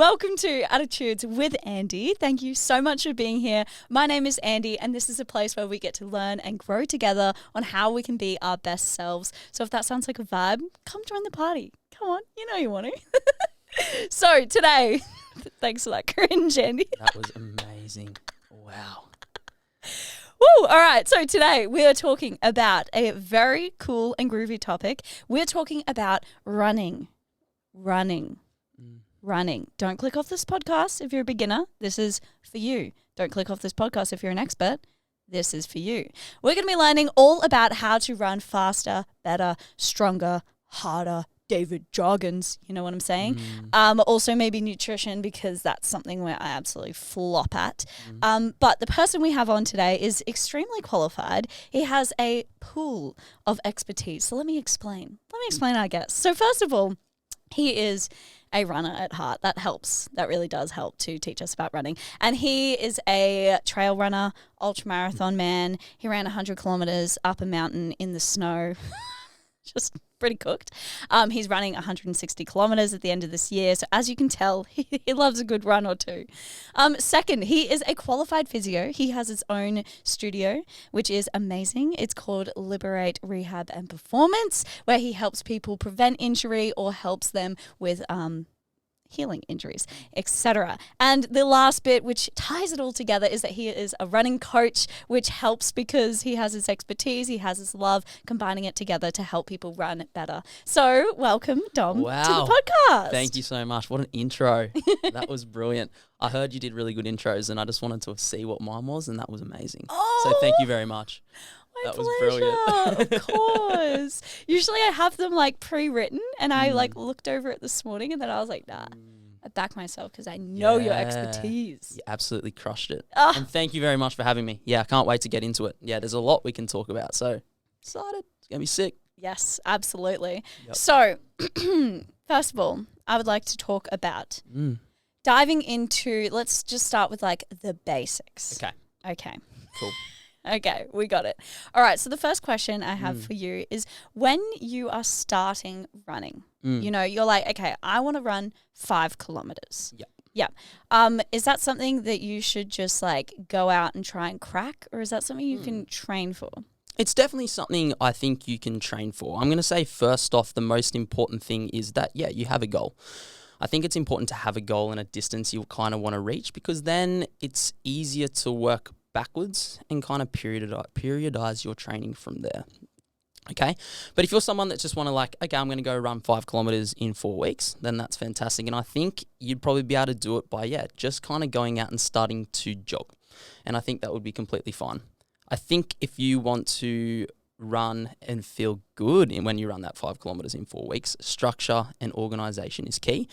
welcome to Attitudes with Andy. Thank you so much for being here. My name is Andy, and this is a place where we get to learn and grow together on how we can be our best selves. So if that sounds like a vibe, come join the party. Come on, you know you want to. So today, thanks for that cringe, Andy. That was amazing. Wow. Woo! All right, so today we are talking about a very cool and groovy topic. We're talking about running. Running. Don't click off this podcast if you're a beginner. This is for you. Don't click off this podcast if you're an expert. This is for you. We're going to be learning all about how to run faster, better, stronger, harder, David Joggins, you know what I'm saying? Also maybe nutrition, because that's something where I absolutely flop at. But the person we have on today is extremely qualified. He has a pool of expertise. So let me explain our guest. So first of all, he is a runner at heart. That helps. That really does help to teach us about running. And he is a trail runner, ultramarathon man. He ran 100 kilometers up a mountain in the snow. Just pretty cooked. He's running 160 kilometers at the end of this year. So as you can tell, he loves a good run or two. Second, he is a qualified physio. He has his own studio, which is amazing. It's called Liberate Rehab and Performance, where he helps people prevent injury or helps them with healing injuries, etc. And the last bit, which ties it all together, is that he is a running coach, which helps because he has his expertise, he has his love, combining it together to help people run better. So welcome, Dom, to the podcast. Thank you so much. What an intro. That was brilliant. I heard you did really good intros, and I just wanted to see what mine was, and that was amazing. So thank you very much. My that was brilliant. Of course. Usually I have them like pre-written, and I like looked over it this morning, and then I was like, nah, I back myself because I know your expertise. You absolutely crushed it. And thank you very much for having me. Yeah, I can't wait to get into it. Yeah, there's a lot we can talk about. So excited. It's going to be sick. Yes, absolutely. Yep. So first of all, I would like to talk about diving into, let's just start with like the basics. Okay. Cool. Okay, we got it. All right, so the first question I have for you is, when you are starting running, you know, you're like, okay, I want to run 5 kilometers. Yep. Is that something that you should just like go out and try and crack, or is that something you can train for? It's definitely something I think you can train for. I'm going to say first off, the most important thing is that, you have a goal. I think it's important to have a goal and a distance you kind of want to reach, because then it's easier to work backwards and kind of periodize your training from there. Okay. But if you're someone that just want to like, okay, I'm going to go run 5 kilometers in 4 weeks, then that's fantastic. And I think you'd probably be able to do it by, just kind of going out and starting to jog. And I think that would be completely fine. I think if you want to run and feel good when you run that 5 kilometers in 4 weeks, structure and organization is key.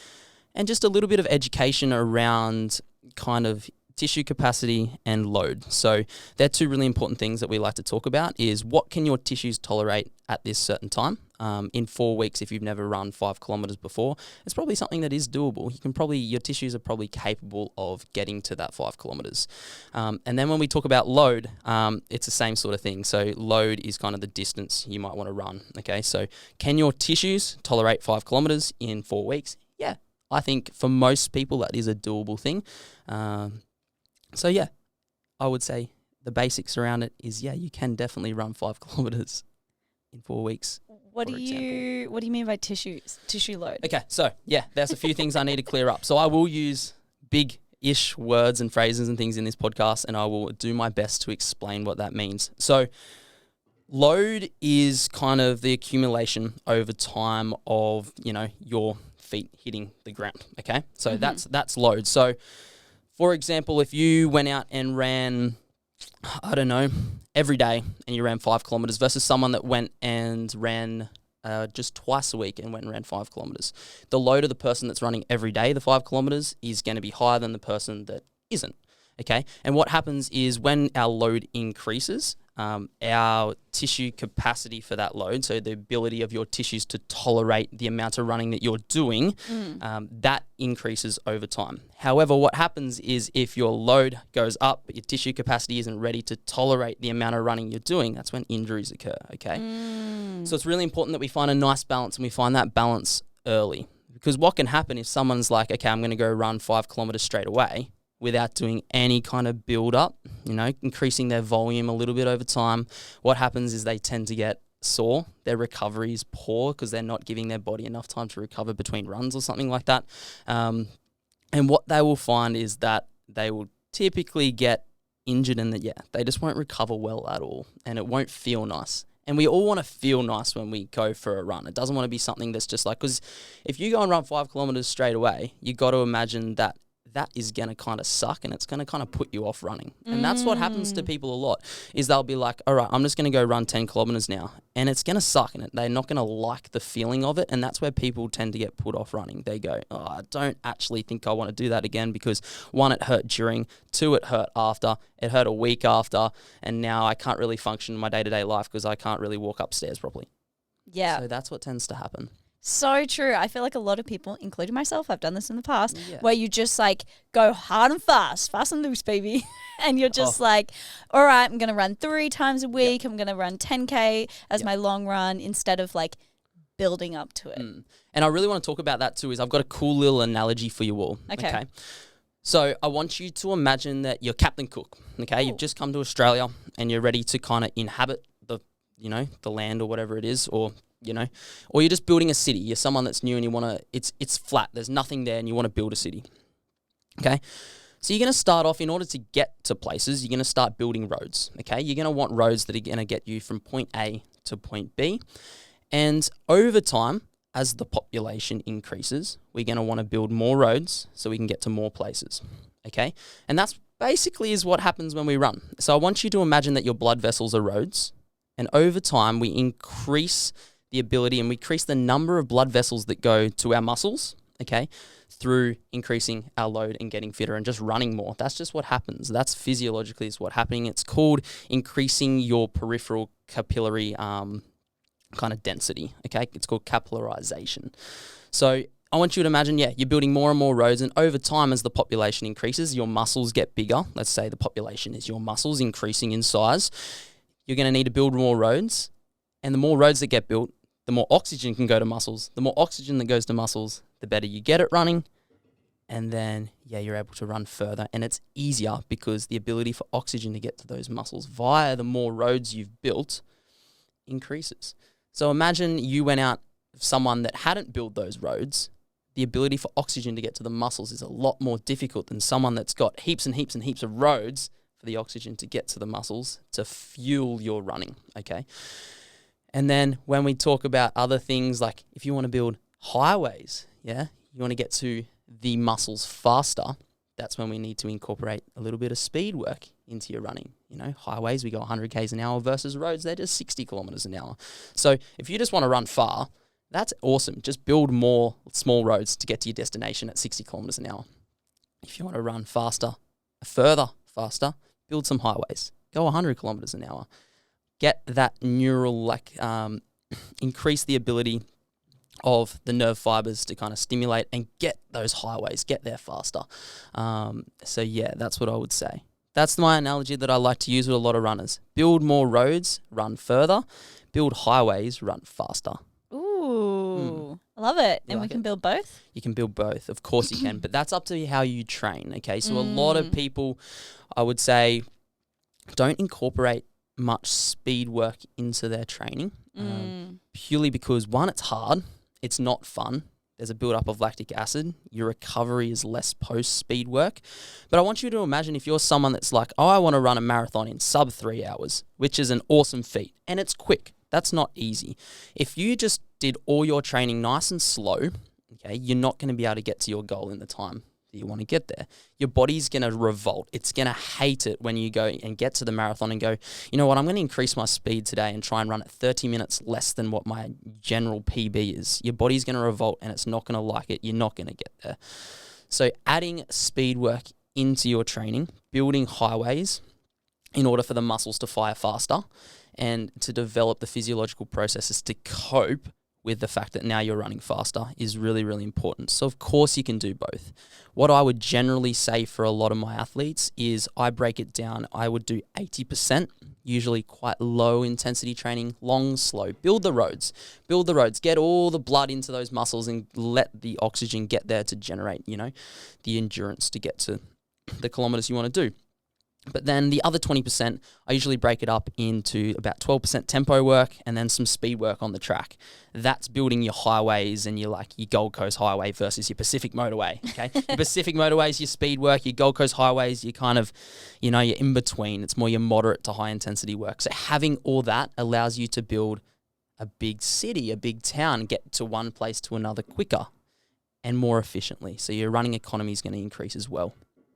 And just a little bit of education around kind of tissue capacity and load. So they're 2 really important things that we like to talk about, is what can your tissues tolerate at this certain time. In 4 weeks, if you've never run 5 kilometers before, it's probably something that is doable. Your tissues are probably capable of getting to that 5 kilometers. And then when we talk about load, it's the same sort of thing. So load is kind of the distance you might want to run. Okay, so can your tissues tolerate 5 kilometers in 4 weeks? Yeah, I think for most people that is a doable thing. So I would say the basics around it is, you can definitely run 5 kilometers in 4 weeks. What do you mean by tissue load? Okay, so there's a few things I need to clear up. So I will use big-ish words and phrases and things in this podcast, and I will do my best to explain what that means. So load is kind of the accumulation over time of, your feet hitting the ground. Okay, so that's load. So for example, if you went out and ran, I don't know, every day and you ran 5 kilometers versus someone that went and ran just twice a week and went and ran 5 kilometers, the load of the person that's running every day, the 5 kilometers, is going to be higher than the person that isn't. Okay. And what happens is when our load increases, our tissue capacity for that load, so the ability of your tissues to tolerate the amount of running that you're doing, that increases over time. However, what happens is if your load goes up, but your tissue capacity isn't ready to tolerate the amount of running you're doing, that's when injuries occur, okay? So it's really important that we find a nice balance, and we find that balance early. Because what can happen if someone's like, okay, I'm going to go run 5 kilometers straight away without doing any kind of build up, increasing their volume a little bit over time, what happens is they tend to get sore. Their recovery is poor because they're not giving their body enough time to recover between runs or something like that. And what they will find is that they will typically get injured and they just won't recover well at all, and it won't feel nice. And we all want to feel nice when we go for a run. It doesn't want to be something that's just like, because if you go and run 5 kilometers straight away, you got to imagine that is going to kind of suck, and it's going to kind of put you off running. And that's what happens to people a lot, is they'll be like, all right, I'm just going to go run 10 kilometers now. And it's going to suck, and they're not going to like the feeling of it. And that's where people tend to get put off running. They go, oh, I don't actually think I want to do that again because 1, it hurt during, 2, it hurt after, it hurt a week after, and now I can't really function in my day-to-day life because I can't really walk upstairs properly. Yeah. So that's what tends to happen. So true. I feel like a lot of people, including myself, I've done this in the past, where you just like go hard and fast and loose, baby. And you're just like, all right, I'm going to run 3 times a week. I'm going to run 10K as my long run instead of like building up to it. And I really want to talk about that too, is I've got a cool little analogy for you all. Okay. So I want you to imagine that you're Captain Cook. Okay. You've just come to Australia and you're ready to kind of inhabit the land or whatever it is, or you're just building a city. You're someone that's new and you want to, it's flat. There's nothing there and you want to build a city. Okay. So you're going to start off, in order to get to places, you're going to start building roads. Okay. You're going to want roads that are going to get you from point A to point B. And over time, as the population increases, we're going to want to build more roads so we can get to more places. Okay. And that's basically is what happens when we run. So I want you to imagine that your blood vessels are roads. And over time, we increase the ability and we increase the number of blood vessels that go to our muscles, okay, through increasing our load and getting fitter and just running more. That's just what happens. That's physiologically is what's happening. It's called increasing your peripheral capillary kind of density, okay? It's called capillarization. So I want you to imagine, you're building more and more roads, and over time as the population increases, your muscles get bigger. Let's say the population is your muscles increasing in size. You're going to need to build more roads, and the more roads that get built, the more oxygen can go to muscles. The more oxygen that goes to muscles, the better you get at running, and then, you're able to run further, and it's easier because the ability for oxygen to get to those muscles via the more roads you've built increases. So imagine you went out, someone that hadn't built those roads, the ability for oxygen to get to the muscles is a lot more difficult than someone that's got heaps and heaps and heaps of roads for the oxygen to get to the muscles to fuel your running, okay? And then when we talk about other things, like if you want to build highways, you want to get to the muscles faster, that's when we need to incorporate a little bit of speed work into your running. Highways, we go 100 k's an hour versus roads, they're just 60 kilometers an hour. So if you just want to run far, that's awesome. Just build more small roads to get to your destination at 60 kilometers an hour. If you want to run faster, build some highways. Go 100 kilometers an hour. Get that neural, increase the ability of the nerve fibers to kind of stimulate and get those highways, get there faster. That's what I would say. That's my analogy that I like to use with a lot of runners. Build more roads, run further. Build highways, run faster. Ooh, I love it. And we can build both? You can build both. Of course you can. But that's up to how you train, okay? So a lot of people, I would say, don't incorporate much speed work into their training, purely because, one, it's hard. It's not fun. There's a buildup of lactic acid. Your recovery is less post-speed work. But I want you to imagine if you're someone that's like, I want to run a marathon in sub 3 hours, which is an awesome feat, and it's quick. That's not easy. If you just did all your training nice and slow, okay, you're not going to be able to get to your goal in the time that you want to get there. Your body's going to revolt. It's going to hate it when you go and get to the marathon and go, you know what, I'm going to increase my speed today and try and run at 30 minutes less than what my general PB is. Your body's going to revolt and it's not going to like it. You're not going to get there. So adding speed work into your training, building highways in order for the muscles to fire faster and to develop the physiological processes to cope with the fact that now you're running faster is really, really important. So of course you can do both. What I would generally say for a lot of my athletes is I break it down. I would do 80%, usually quite low intensity training, long, slow. Build the roads, get all the blood into those muscles and let the oxygen get there to generate, the endurance to get to the kilometers you want to do. But then the other 20%, I usually break it up into about 12% tempo work and then some speed work on the track. That's building your highways and your Gold Coast Highway versus your Pacific Motorway, okay? Your Pacific Motorways, your speed work, your Gold Coast Highways, you kind of, you're in between. It's more your moderate to high intensity work. So having all that allows you to build a big city, a big town, get to one place to another quicker and more efficiently. So your running economy is going to increase as well.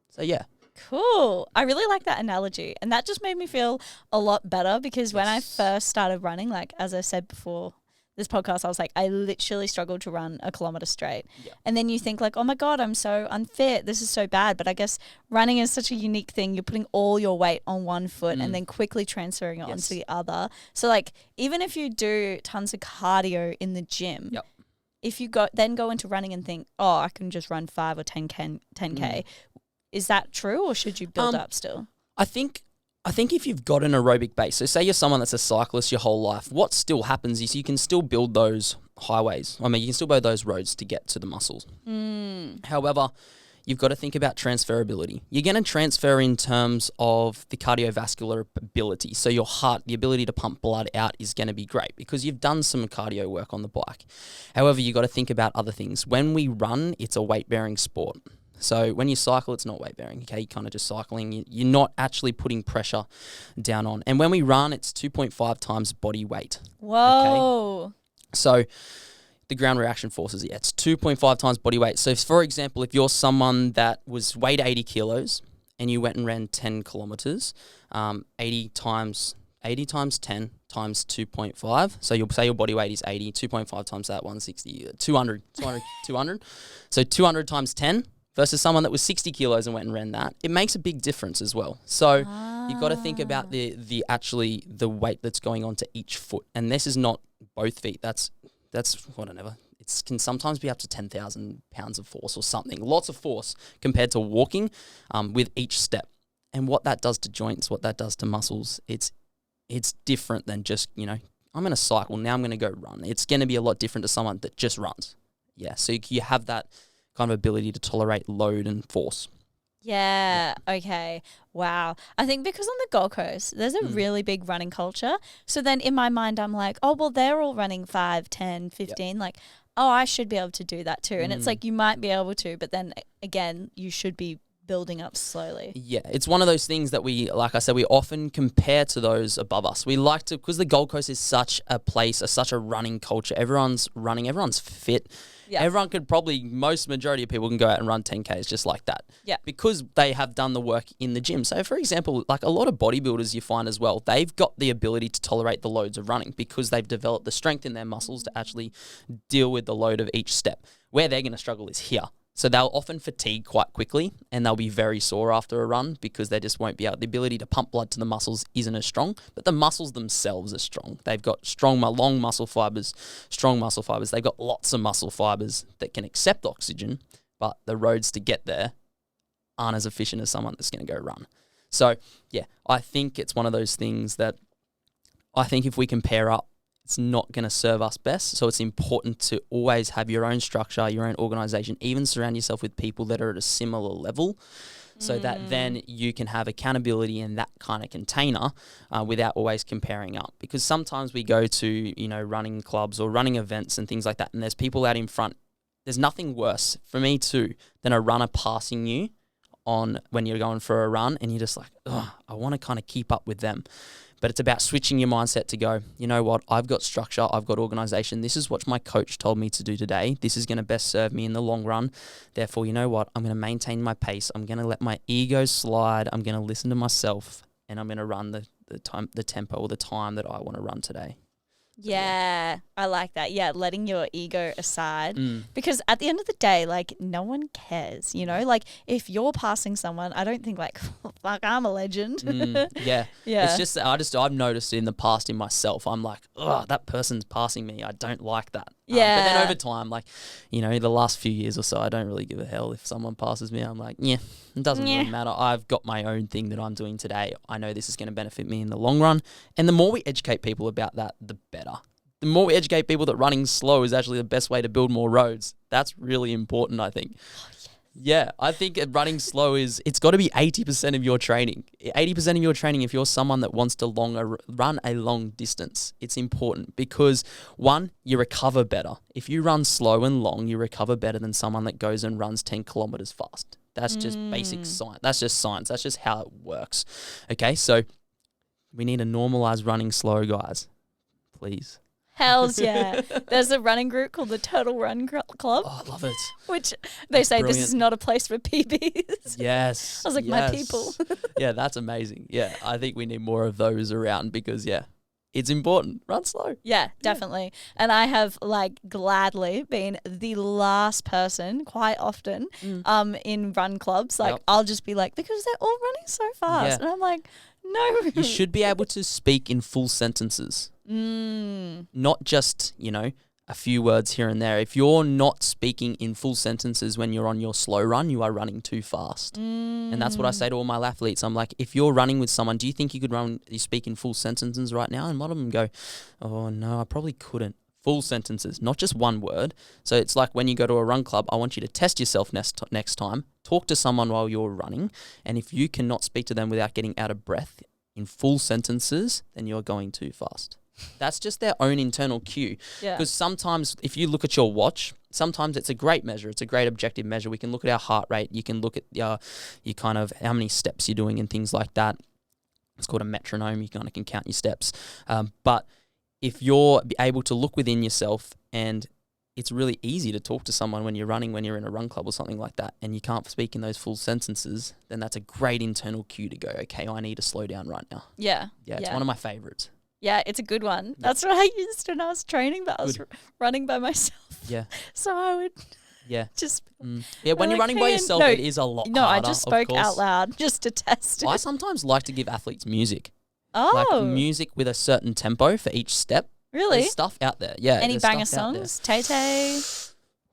So yeah. Cool. I really like that analogy. And that just made me feel a lot better because when I first started running, as I said before this podcast, I was like, I literally struggled to run a kilometer straight. Yeah. And then you think oh my God, I'm so unfit. This is so bad. But I guess running is such a unique thing. You're putting all your weight on one foot and then quickly transferring it onto the other. So even if you do tons of cardio in the gym, if you go into running and think, oh, I can just run 5 or 10K, is that true or should you build up still? I think if you've got an aerobic base, so say you're someone that's a cyclist your whole life, what still happens is you can still build those highways. You can still build those roads to get to the muscles. However, you've got to think about transferability. You're going to transfer in terms of the cardiovascular ability. So your heart, the ability to pump blood out is going to be great because you've done some cardio work on the bike. However, you've got to think about other things. When we run, it's a weight-bearing sport. So when you cycle, it's not weight bearing, okay? You're kind of just cycling. You're not actually putting pressure down on. And when we run, it's 2.5 times body weight. Whoa. Okay? So the ground reaction forces, it's 2.5 times body weight. So for example, if you're someone that weighed 80 kilos and you went and ran 10 kilometers, 80 times 10 times 2.5. So you'll say your body weight is 80, 2.5 times that, 160, 200. So 200 times 10. Versus someone that was 60 kilos and went and ran that, it makes a big difference as well. So you've got to think about the weight that's going on to each foot. And this is not both feet. That's whatever. It can sometimes be up to 10,000 pounds of force or something. Lots of force compared to walking with each step. And what that does to joints, what that does to muscles, it's different than just, I'm going to cycle, now I'm going to go run. It's going to be a lot different to someone that just runs. Yeah, so you have that kind of ability to tolerate load and force. Yeah, okay. Wow. I think because on the Gold Coast, there's a really big running culture. So then in my mind, I'm like, oh, well, they're all running 5, 10, 15. I should be able to do that too. And it's you might be able to, but then again, you should be building up slowly. Yeah, it's one of those things that we often compare to those above us. We like to, because the Gold Coast is such a place, such a running culture. Everyone's running, everyone's fit. Yeah. Everyone could majority of people can go out and run 10Ks just like that. Yeah. Because they have done the work in the gym. So for example, a lot of bodybuilders you find as well, they've got the ability to tolerate the loads of running because they've developed the strength in their muscles to actually deal with the load of each step. Where they're going to struggle is here. So they'll often fatigue quite quickly and they'll be very sore after a run because they just won't be able. The ability to pump blood to the muscles isn't as strong, but the muscles themselves are strong. They've got long muscle fibers, strong muscle fibers. They've got lots of muscle fibers that can accept oxygen, but the roads to get there aren't as efficient as someone that's going to go run. So yeah, I think it's one of those things that I think if we compare up, it's not going to serve us best. So it's important to always have your own structure, your own organization, even surround yourself with people that are at a similar level so that then you can have accountability in that kind of container without always comparing up. Because sometimes we go to, running clubs or running events and things like that, and there's people out in front. There's nothing worse for me too than a runner passing you on when you're going for a run and you're just like, oh, I want to kind of keep up with them. But it's about switching your mindset to go, you know what, I've got structure, I've got organization. This is what my coach told me to do today. This is going to best serve me in the long run. Therefore, you know what, I'm going to maintain my pace. I'm going to let my ego slide. I'm going to listen to myself and I'm going to run the tempo or the time that I want to run today. Yeah, I like that. Yeah, letting your ego aside. Because at the end of the day, no one cares, if you're passing someone, I don't think fuck, I'm a legend. Yeah. It's just, I've noticed in the past in myself, I'm like, oh, that person's passing me. I don't like that. But then Yeah. over time, like, the last few years or so, I don't really give a hell if someone passes me. I'm like, yeah, it doesn't really matter. I've got my own thing that I'm doing today. I know this is going to benefit me in the long run. And the more we educate people about that, the better. The more we educate people that running slow is actually the best way to build more roads. That's really important, I think. Yeah, I think running slow it's got to be 80% of your training. 80% of your training, if you're someone that wants to run a long distance, it's important because, one, you recover better. If you run slow and long, you recover better than someone that goes and runs 10 kilometers fast. That's just basic science. That's just science. That's just how it works. Okay, so we need to normalize running slow, guys. Please. Hells yeah. There's a running group called the Turtle Run Club. Oh, I love it. Which they say brilliant. this is not a place for PBs. Yes. I was like, my people. Yeah, that's amazing. Yeah, I think we need more of those around because, it's important. Run slow. Yeah, definitely. And I have gladly been the last person quite often in run clubs. I'll just be like, because they're all running so fast. Yeah. And I'm like, no. You should be able to speak in full sentences. Not just, a few words here and there. If you're not speaking in full sentences when you're on your slow run, you are running too fast. And that's what I say to all my athletes. I'm like, if you're running with someone, do you think you speak in full sentences right now? And a lot of them go, oh no, I probably couldn't. Full sentences, not just one word. So it's like when you go to a run club, I want you to test yourself next time. Talk to someone while you're running. And if you cannot speak to them without getting out of breath in full sentences, then you're going too fast. That's just their own internal cue. Because sometimes if you look at your watch, sometimes it's a great measure. It's a great objective measure. We can look at our heart rate. You can look at your kind of how many steps you're doing and things like that. It's called a metronome. You kind of can count your steps. But if you're able to look within yourself, and it's really easy to talk to someone when you're running, when you're in a run club or something like that, and you can't speak in those full sentences, then that's a great internal cue to go, okay, I need to slow down right now. Yeah. Yeah, it's one of my favorites. Yeah, it's a good one. That's what I used when I was training, but I was running by myself. Yeah. So I would just... Yeah, when you're running by yourself, it is a lot harder. No, I just spoke out loud just to test it. I sometimes like to give athletes music. Oh. Like music with a certain tempo for each step. Really? There's stuff out there. Yeah. Any banger songs? Tay-Tay?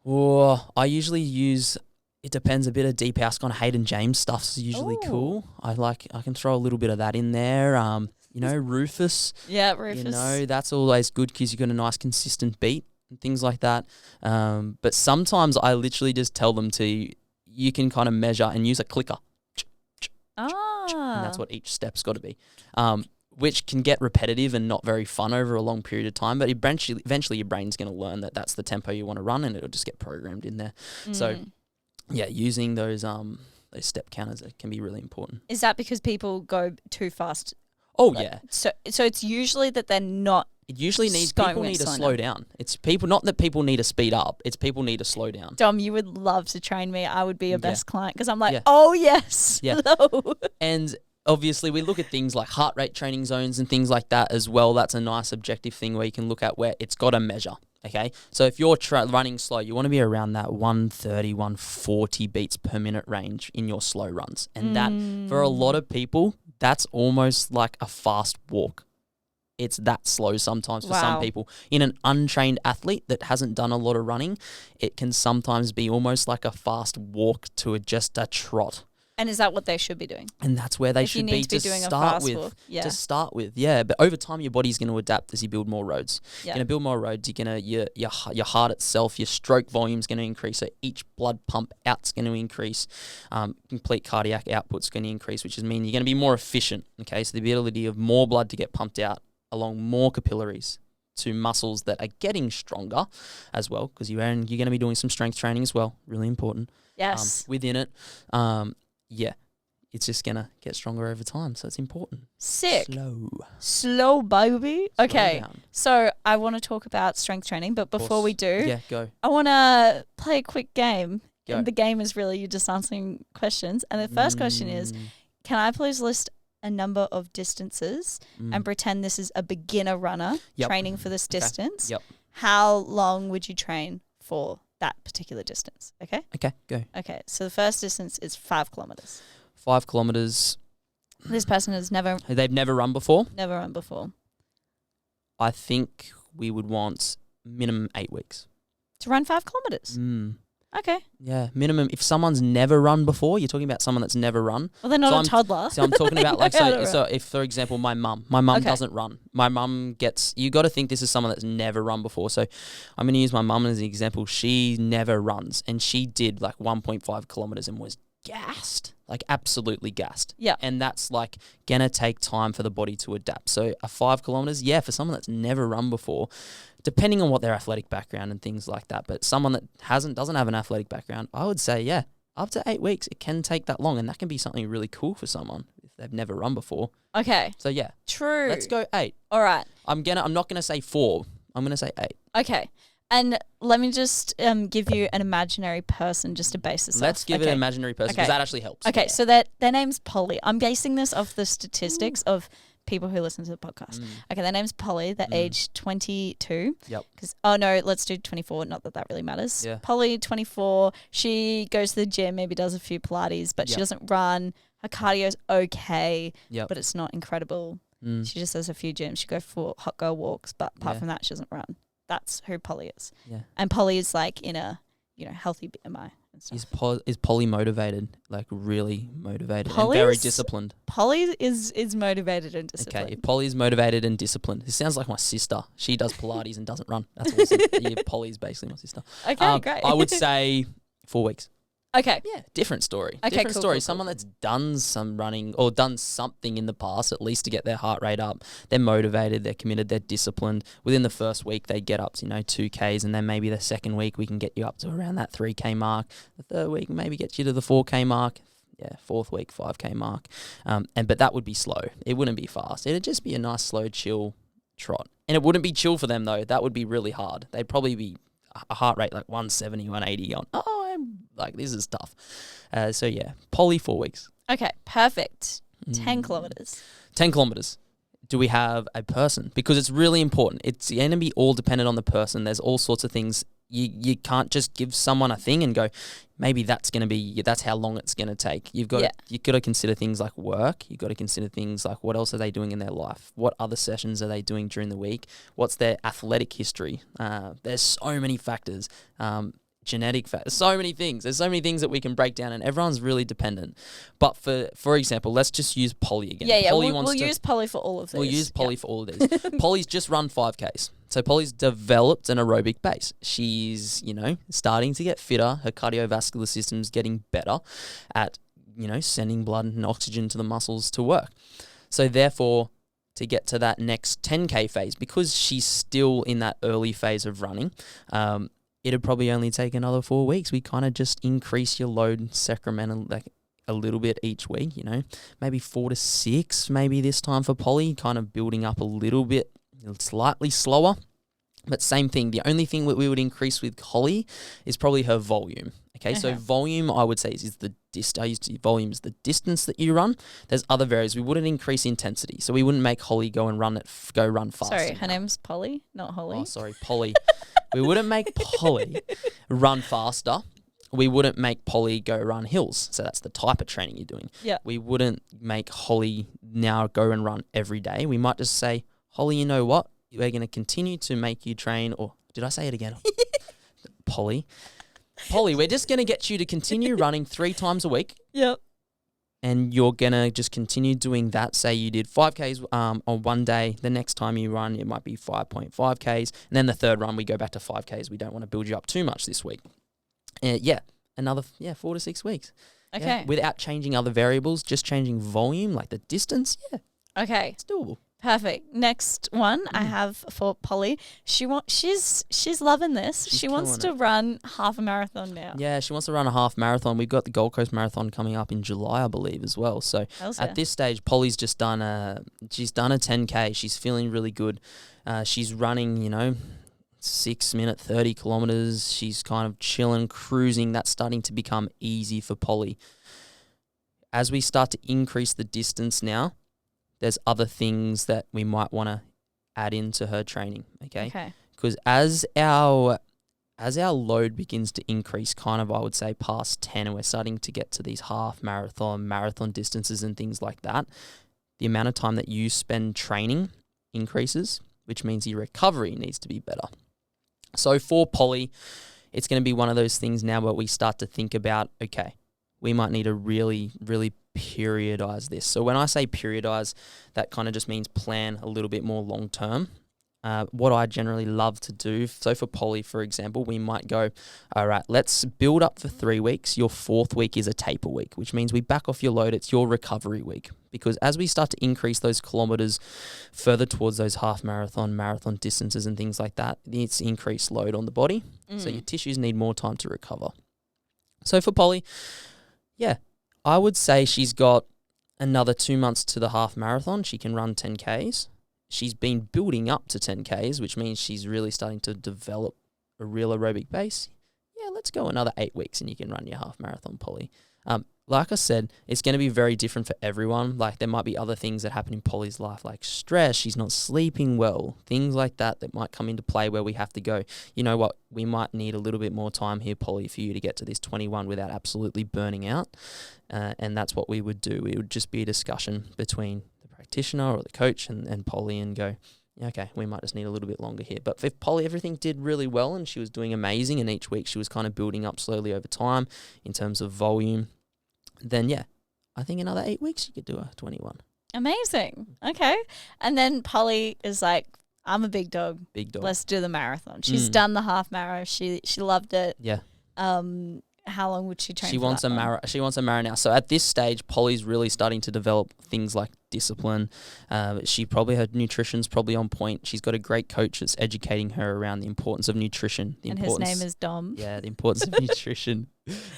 Or I usually use... It depends. A bit of deep house, kind of Hayden James stuff's usually cool. I can throw a little bit of that in there. Rufus. Yeah, Rufus. That's always good because you got a nice consistent beat and things like that. But sometimes I literally just tell them you can kind of measure and use a clicker. And that's what each step's got to be. Which can get repetitive and not very fun over a long period of time. But eventually your brain's going to learn that that's the tempo you want to run and it'll just get programmed in there. So, using those step counters can be really important. Is that because people go too fast? Oh, yeah. So it's usually that they're not. It usually needs people need to slow down. It's people, not that people need to speed up. It's people need to slow down. Dom, you would love to train me. I would be your best client because I'm like, oh yes, slow. And obviously we look at things like heart rate training zones and things like that as well. That's a nice objective thing where you can look at where it's got a measure. Okay, so if you're running slow, you want to be around that 130, 140 beats per minute range in your slow runs. And that, for a lot of people, that's almost like a fast walk. It's that slow sometimes for some people. In an untrained athlete that hasn't done a lot of running, it can sometimes be almost like a fast walk to just a trot. And is that what they should be doing? And that's where they should be to start with. To start with, But over time, your body's going to adapt as you build more roads. You're going to build more roads. You're going to your heart itself, your stroke volume's going to increase. So each blood pump out's going to increase. Complete cardiac output's going to increase, which means you're going to be more efficient. Okay, so the ability of more blood to get pumped out along more capillaries to muscles that are getting stronger as well, because you're going to be doing some strength training as well. Really important. Yes. Within it. It's just going to get stronger over time. So it's important. Sick. Slow, baby. Okay. So I want to talk about strength training, but before we do, go. I want to play a quick game. Go. And the game is really you just answering questions. And the first question is, can I please list a number of distances and pretend this is a beginner runner training for this distance? Yep. How long would you train for that particular distance? Okay? Okay, go. Okay, so the first distance is 5 kilometers. 5 kilometers. This person has They've never run before? Never run before. I think we would want minimum 8 weeks. To run 5 kilometers. Okay. Yeah, minimum. If someone's never run before, you're talking about someone that's never run. Well, they're not a toddler. So I'm talking about like, so if, for example, my mum Okay. doesn't run. My mum you got to think this is someone that's never run before. So I'm going to use my mum as an example. She never runs, and she did like 1.5 kilometers and was gassed, like absolutely gassed. Yeah. And that's like going to take time for the body to adapt. So a 5 kilometers, yeah, for someone that's never run before, depending on what their athletic background and things like that. But someone that doesn't have an athletic background, I would say, yeah, up to 8 weeks, it can take that long. And that can be something really cool for someone if they've never run before. Okay. So yeah. True. Let's go 8. All right. I'm not gonna say 4. I'm gonna say 8. Okay. And let me just give you an imaginary person just to base this off. Let's give it an imaginary person because that actually helps. Okay, so their name's Polly. I'm basing this off the statistics of people who listen to the podcast. Okay, their name's Polly. They're aged 22. Yep. Let's do 24. Not that really matters. Yeah. Polly, 24. She goes to the gym, maybe does a few Pilates, but she doesn't run. Her cardio's okay, but it's not incredible. She just does a few gyms. She goes for hot girl walks, but apart from that, she doesn't run. That's who Polly is. Yeah. And Polly is like in a, healthy BMI and stuff. Is Polly motivated? Like really motivated and very disciplined? Polly is motivated and disciplined. Okay, if Polly is motivated and disciplined. This sounds like my sister. She does Pilates and doesn't run. That's awesome. Yeah, Polly's basically my sister. Okay, great. I would say 4 weeks. Okay. Yeah, different story. Okay, different story. Cool. Someone that's done some running or done something in the past, at least to get their heart rate up. They're motivated, they're committed, they're disciplined. Within the first week, they get up to, 2Ks, and then maybe the second week we can get you up to around that 3K mark. The third week maybe gets you to the 4K mark. Yeah, fourth week, 5K mark. But that would be slow. It wouldn't be fast. It'd just be a nice, slow, chill trot. And it wouldn't be chill for them, though. That would be really hard. They'd probably be a heart rate like 170, 180 going, this is tough. So yeah, Polly 4 weeks. Okay, perfect. 10 kilometers. 10 kilometers. Do we have a person? Because it's really important. It's going to be all dependent on the person. There's all sorts of things. You can't just give someone a thing and go, maybe that's how long it's going to take. You've got to consider things like work. You've got to consider things like what else are they doing in their life? What other sessions are they doing during the week? What's their athletic history? There's so many factors. Genetic factors, so many things. There's so many things that we can break down, and everyone's really dependent. But for example, let's just use Polly again. Yeah. We'll use Polly for all of these. We'll use Polly for all of these. Polly's just run 5Ks. So Polly's developed an aerobic base. She's, starting to get fitter. Her cardiovascular system's getting better at, sending blood and oxygen to the muscles to work. So therefore, to get to that next 10K phase, because she's still in that early phase of running, it'd probably only take another 4 weeks. We kind of just increase your load sacramental, like a little bit each week, maybe 4 to 6, maybe this time for Polly, kind of building up a little bit, slightly slower. But same thing. The only thing that we would increase with Holly is probably her volume. Okay, so volume, I would say, is the volume is the distance that you run. There's other variables. We wouldn't increase intensity, so we wouldn't make Holly go run fast. Sorry, her name's Polly, not Holly. Oh, sorry, Polly. We wouldn't make Polly run faster. We wouldn't make Polly go run hills. So that's the type of training you're doing. Yeah. We wouldn't make Holly now go and run every day. We might just say, Holly, you know what? We're going to continue to make you train. Or did I say it again? Polly, we're just going to get you to continue running 3 times a week. Yep. And you're going to just continue doing that. Say you did 5Ks on one day. The next time you run, it might be 5.5Ks. And then the third run, we go back to 5Ks. We don't want to build you up too much this week. Another 4 to 6 weeks. Okay. Yeah, without changing other variables, just changing volume, like the distance. Yeah. Okay. It's doable. Perfect. Next one I have for Polly. She's loving this. She wants to run half a marathon now. Yeah, she wants to run a half marathon. We've got the Gold Coast Marathon coming up in July, I believe, as well. So at this stage, Polly's just done a 10K. She's feeling really good. She's running, 6-minute 30 kilometers. She's kind of chilling, cruising. That's starting to become easy for Polly. As we start to increase the distance now, there's other things that we might want to add into her training, okay? Because as our load begins to increase, kind of, I would say, past 10, and we're starting to get to these half marathon distances and things like that, the amount of time that you spend training increases, which means your recovery needs to be better. So for Polly, it's going to be one of those things now where we start to think about, okay, we might need to really, really periodize this. So when I say periodize, that kind of just means plan a little bit more long term. What I generally love to do, so for Polly, for example, we might go, all right, let's build up for 3 weeks. Your 4th week is a taper week, which means we back off your load. It's your recovery week. Because as we start to increase those kilometers further towards those half marathon distances and things like that, it's increased load on the body. So your tissues need more time to recover. So for Polly, yeah, I would say she's got another 2 months to the half marathon. She can run 10Ks. She's been building up to 10Ks, which means she's really starting to develop a real aerobic base. Yeah, let's go another 8 weeks and you can run your half marathon, Polly. Like I said, it's going to be very different for everyone. Like there might be other things that happen in Polly's life, like stress, she's not sleeping well, things like that might come into play where we have to go, you know what, we might need a little bit more time here, Polly, for you to get to this 21 without absolutely burning out. And that's what we would do. It would just be a discussion between the practitioner or the coach and Polly and go, okay, we might just need a little bit longer here. But if Polly, everything did really well and she was doing amazing and each week she was kind of building up slowly over time in terms of volume, then yeah, I think another 8 weeks you could do a 21. Amazing. Okay. And then Polly is like, I'm a big dog. Big dog. Let's do the marathon. She's done the half marathon. She loved it. Yeah. How long would she train? She wants a marathon now. So at this stage, Polly's really starting to develop things like discipline. Her nutrition's probably on point. She's got a great coach that's educating her around the importance of nutrition. His name is Dom. Yeah, the importance of nutrition,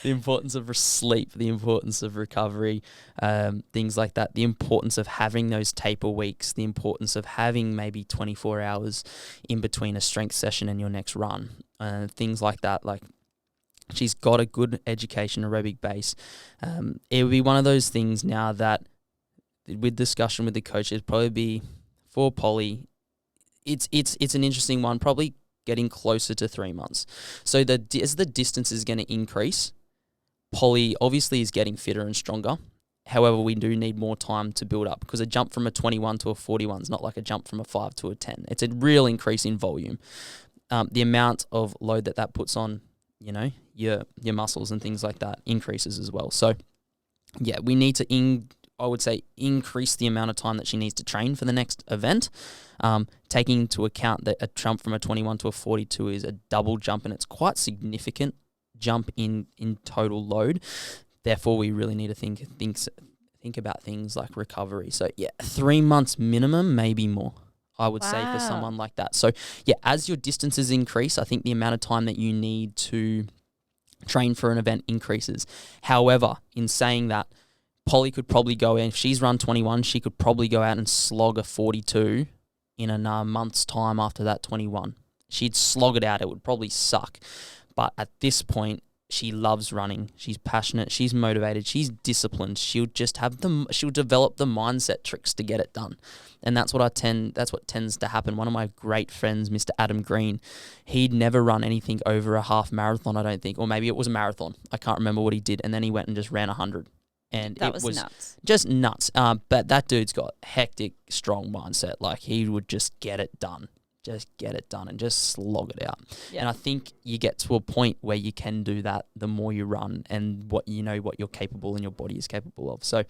the importance of sleep, the importance of recovery, things like that. The importance of having those taper weeks. The importance of having maybe 24 hours in between a strength session and your next run. Things like that. Like, she's got a good education aerobic base. It would be one of those things now that with discussion with the coach, it'd probably be for Polly. It's an interesting one, probably getting closer to 3 months. So as the distance is going to increase, Polly obviously is getting fitter and stronger. However, we do need more time to build up because a jump from a 21 to a 41 is not like a jump from a 5 to a 10. It's a real increase in volume. The amount of load that puts on, you know, your muscles and things like that increases as well. So, yeah, we need to, I would say, increase the amount of time that she needs to train for the next event, taking into account that a jump from a 21 to a 42 is a double jump and it's quite significant jump in total load. Therefore, we really need to think about things like recovery. So, yeah, 3 months minimum, maybe more, I would say, for someone like that. So, yeah, as your distances increase, I think the amount of time that you need to train for an event increases. However, in saying that, Polly could probably go in, if she's run 21, she could probably go out and slog a 42 in a month's time after that 21. She'd slog it out. It would probably suck. But at this point, she loves running. She's passionate. She's motivated. She's disciplined. She'll develop the mindset tricks to get it done. And that's what tends to happen. One of my great friends, Mr. Adam Green, he'd never run anything over a half marathon, I don't think. Or maybe it was a marathon. I can't remember what he did. And then he went and just ran 100. And that was nuts. Just nuts. But that dude's got hectic, strong mindset. Like, he would just get it done. Just get it done and just slog it out. Yeah. And I think you get to a point where you can do that the more you run and what you're capable and your body is capable of. So,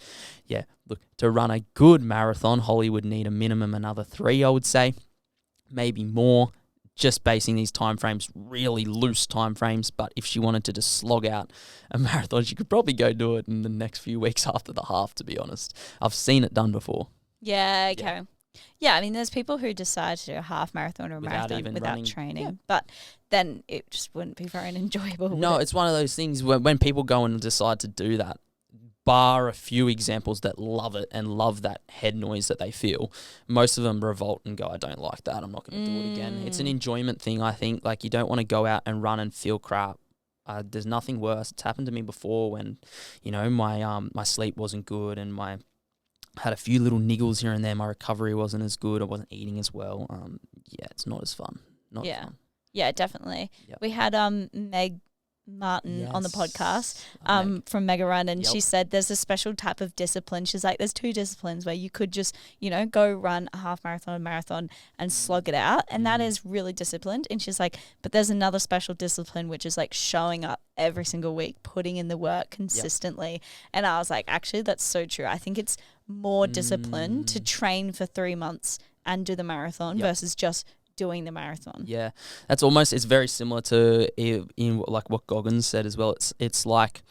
yeah, look, to run a good marathon, Holly would need a minimum another 3, I would say, maybe more, just basing these timeframes, really loose timeframes. But if she wanted to just slog out a marathon, she could probably go do it in the next few weeks after the half, to be honest. I've seen it done before. Yeah, okay. Yeah, I mean, there's people who decide to do a half marathon or a marathon without training, but then it just wouldn't be very enjoyable. No, it's one of those things when people go and decide to do that, bar a few examples that love it and love that head noise that they feel, most of them revolt and go, I don't like that, I'm not going to do it again. It's an enjoyment thing, I think. Like, you don't want to go out and run and feel crap. There's nothing worse. It's happened to me before when, you know, my sleep wasn't good and had a few little niggles here and there. My recovery wasn't as good. I wasn't eating as well. Yeah, it's not as fun. Not fun. Yeah, definitely. Yep. We had Meg Martin on the podcast Meg. from Mega Run, and Yep. she said there's a special type of discipline. She's like, there's two disciplines where you could just, go run a half marathon, a marathon, and slog it out, and that is really disciplined. And she's like, but there's another special discipline which is like showing up every single week, putting in the work consistently. And I was like, actually, that's so true. I think it's more discipline to train for 3 months and do the marathon versus just doing the marathon. Yeah, it's very similar to in like what Goggins said as well. It's like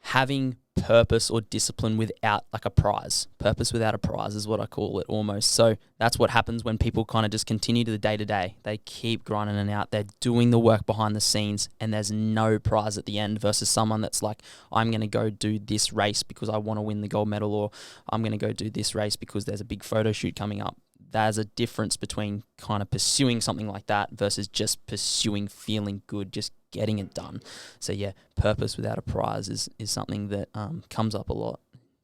having purpose or discipline without like a prize. Purpose without a prize is what I call it almost. So that's what happens when people kind of just continue to the day-to-day. They keep grinding and out. They're doing the work behind the scenes and there's no prize at the end versus someone that's like, I'm going to go do this race because I want to win the gold medal, or I'm going to go do this race because there's a big photo shoot coming up. There's a difference between kind of pursuing something like that versus just pursuing feeling good, just getting it done. So yeah, purpose without a prize is something that comes up a lot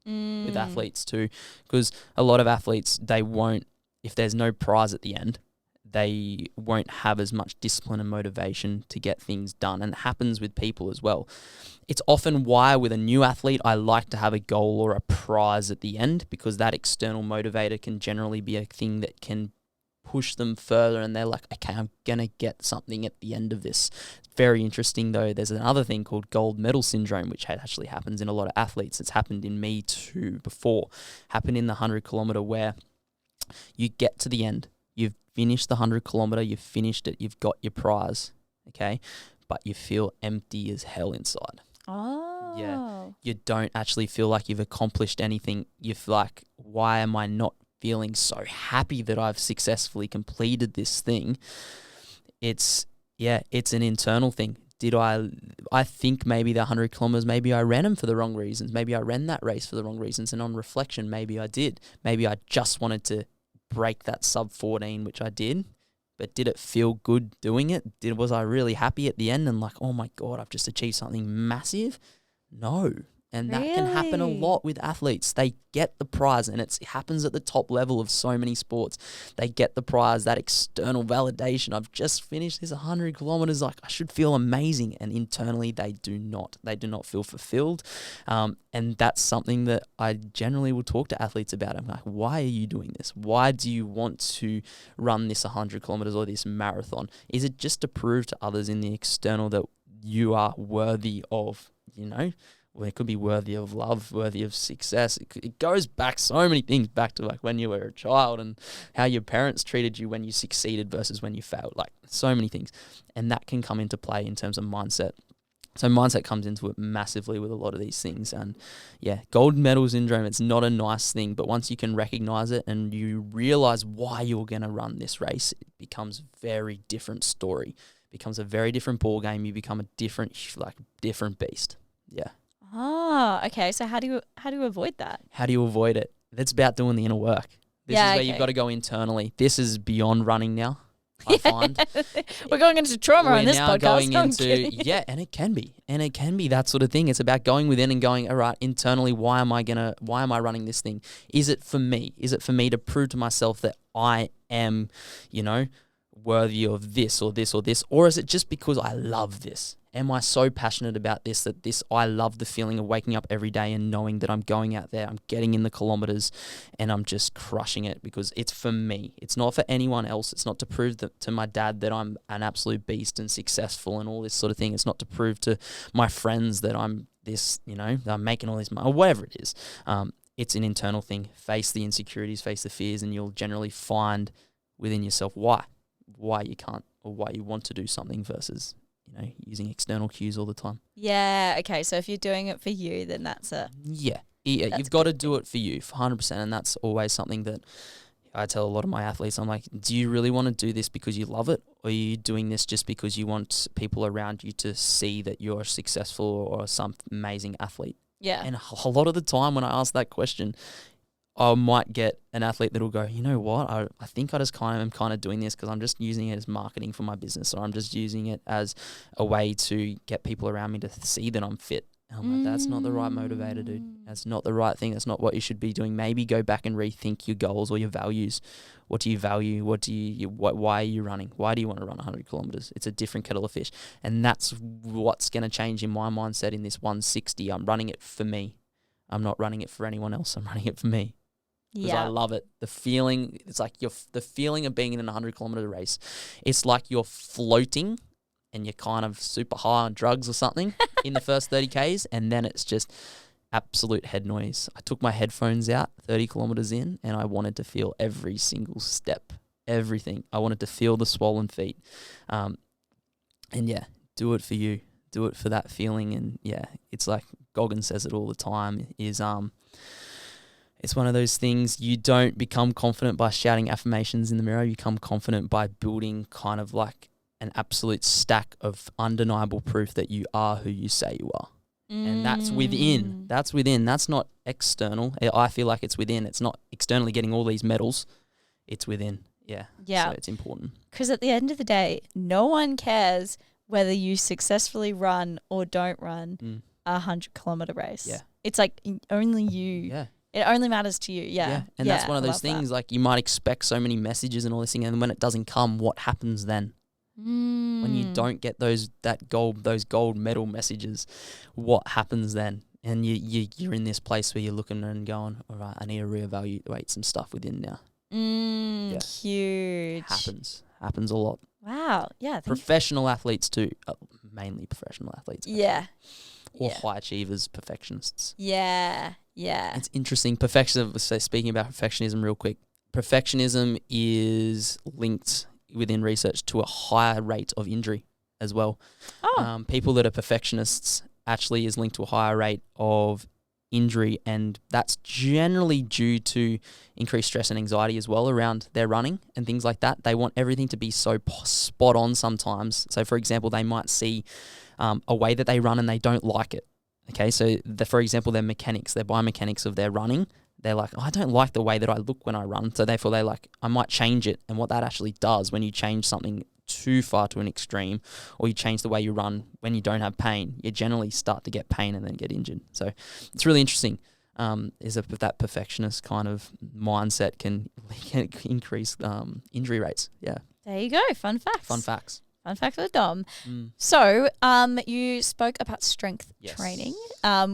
with athletes too, because a lot of athletes, they won't, if there's no prize at the end, they won't have as much discipline and motivation to get things done. And it happens with people as well. It's often why with a new athlete, I like to have a goal or a prize at the end, because that external motivator can generally be a thing that can push them further and they're like, okay, I'm going to get something at the end of this. Very interesting though. There's another thing called gold medal syndrome, which actually happens in a lot of athletes. It's happened in me too before. Happened in the 100 kilometer where you get to the end. You've finished the 100 kilometer, you've finished it, you've got your prize, okay? But you feel empty as hell inside. Oh. Yeah. You don't actually feel like you've accomplished anything. You feel like, why am I not feeling so happy that I've successfully completed this thing? It's an internal thing. I think maybe the 100 kilometers, maybe I ran them for the wrong reasons. Maybe I ran that race for the wrong reasons. And on reflection, maybe I did. Maybe I just wanted to break that sub 14, which I did, but did it feel good doing it? Was I really happy at the end and like, oh my God, I've just achieved something massive? No. And that can happen a lot with athletes. They get the prize, and it happens at the top level of so many sports. They get the prize, that external validation. I've just finished this 100 kilometers. Like, I should feel amazing. And internally, they do not. They do not feel fulfilled. And that's something that I generally will talk to athletes about. I'm like, why are you doing this? Why do you want to run this 100 kilometers or this marathon? Is it just to prove to others in the external that you are worthy of, well, it could be worthy of love, worthy of success. It goes back so many things back to like when you were a child and how your parents treated you when you succeeded versus when you failed. Like so many things. And that can come into play in terms of mindset. So mindset comes into it massively with a lot of these things. And yeah, gold medal syndrome, it's not a nice thing. But once you can recognize it and you realize why you're going to run this race, it becomes a very different story. It becomes a very different ball game. You become a different beast. Yeah. Ah, okay. So how do you avoid that? How do you avoid it? It's about doing the inner work. This is where you've got to go internally. This is beyond running now, I find. We're going into trauma on this podcast. Going into, and it can be that sort of thing. It's about going within and going, all right, internally, why am I running this thing? Is it for me? Is it for me to prove to myself that I am, worthy of this or this or this? Or is it just because I love this? Am I so passionate about this that I love the feeling of waking up every day and knowing that I'm going out there, I'm getting in the kilometers and I'm just crushing it because it's for me. It's not for anyone else. It's not to prove to my dad that I'm an absolute beast and successful and all this sort of thing. It's not to prove to my friends that I'm this, that I'm making all this money or whatever it is. It's an internal thing. Face the insecurities, face the fears, and you'll generally find within yourself why you can't or why you want to do something versus using external cues all the time. Yeah, okay. So if you're doing it for you, then that's it. Yeah, you've got to do it for you, for 100%. And that's always something that I tell a lot of my athletes. I'm like, do you really want to do this because you love it? Or are you doing this just because you want people around you to see that you're successful or some amazing athlete? Yeah. And a lot of the time when I ask that question, I might get an athlete that will go, you know what, I think I just am kind of doing this because I'm just using it as marketing for my business, or I'm just using it as a way to get people around me to see that I'm fit. And I'm like, that's not the right motivator, dude. That's not the right thing. That's not what you should be doing. Maybe go back and rethink your goals or your values. What do you value? Why are you running? Why do you want to run 100 kilometers? It's a different kettle of fish. And that's what's going to change in my mindset in this 160. I'm running it for me. I'm not running it for anyone else. I'm running it for me. Because I love it. The feeling, it's like the feeling of being in a 100-kilometer race. It's like you're floating and you're kind of super high on drugs or something in the first 30 Ks, and then it's just absolute head noise. I took my headphones out 30 kilometers in, and I wanted to feel every single step, everything. I wanted to feel the swollen feet. And yeah, do it for you. Do it for that feeling. And yeah, it's like Goggins says it all the time, is it's one of those things, you don't become confident by shouting affirmations in the mirror. You become confident by building kind of like an absolute stack of undeniable proof that you are who you say you are. And that's within. That's within. That's not external. I feel like it's within. It's not externally getting all these medals. It's within. Yeah. Yeah. So it's important. Because at the end of the day, no one cares whether you successfully run or don't run a 100-kilometer race. Yeah. It's like only you. Yeah. It only matters to you. Yeah. And that's one of those things, like you might expect so many messages and all this thing, and when it doesn't come, what happens then? When you don't get those gold medal messages, what happens then? And you're in this place where you're looking and going, all right, I need to reevaluate some stuff within now. Huge. Happens a lot. Wow. Yeah. Professional athletes too, mainly professional athletes. Yeah. Or high achievers, perfectionists. Yeah. Yeah. It's interesting. Perfectionism. So speaking about perfectionism real quick, perfectionism is linked within research to a higher rate of injury as well. People that are perfectionists actually is linked to a higher rate of injury, and that's generally due to increased stress and anxiety as well around their running and things like that. They want everything to be so spot on sometimes. So for example, they might see a way that they run and they don't like it. Okay, so for example, their biomechanics of their running, they're like, I don't like the way that I look when I run. So therefore they're like, I might change it. And what that actually does when you change something too far to an extreme, or you change the way you run when you don't have pain, you generally start to get pain and then get injured. So it's really interesting. Is that perfectionist kind of mindset can increase injury rates. Yeah. There you go. Fun facts. Fun facts. Fun fact with Dom. So, you spoke about strength training,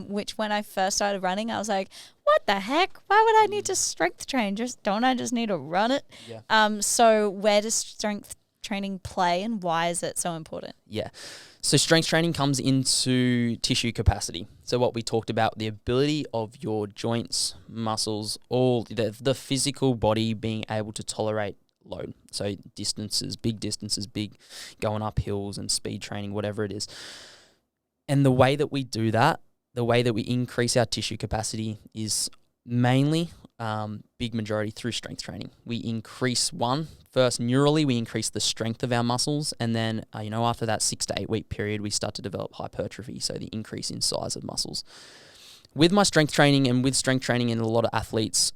which when I first started running, I was like, what the heck? Why would I need to strength train? Don't I just need to run it? Yeah. So where does strength training play and why is it so important? Yeah. So strength training comes into tissue capacity. So what we talked about, the ability of your joints, muscles, all the physical body being able to tolerate load. So big distances, going up hills and speed training, whatever it is. And the way that we do that, the way that we increase our tissue capacity is mainly, big majority through strength training. We increase first neurally, we increase the strength of our muscles. And then, after that 6 to 8 week period, we start to develop hypertrophy. So the increase in size of muscles. With my strength training and with strength training in a lot of athletes,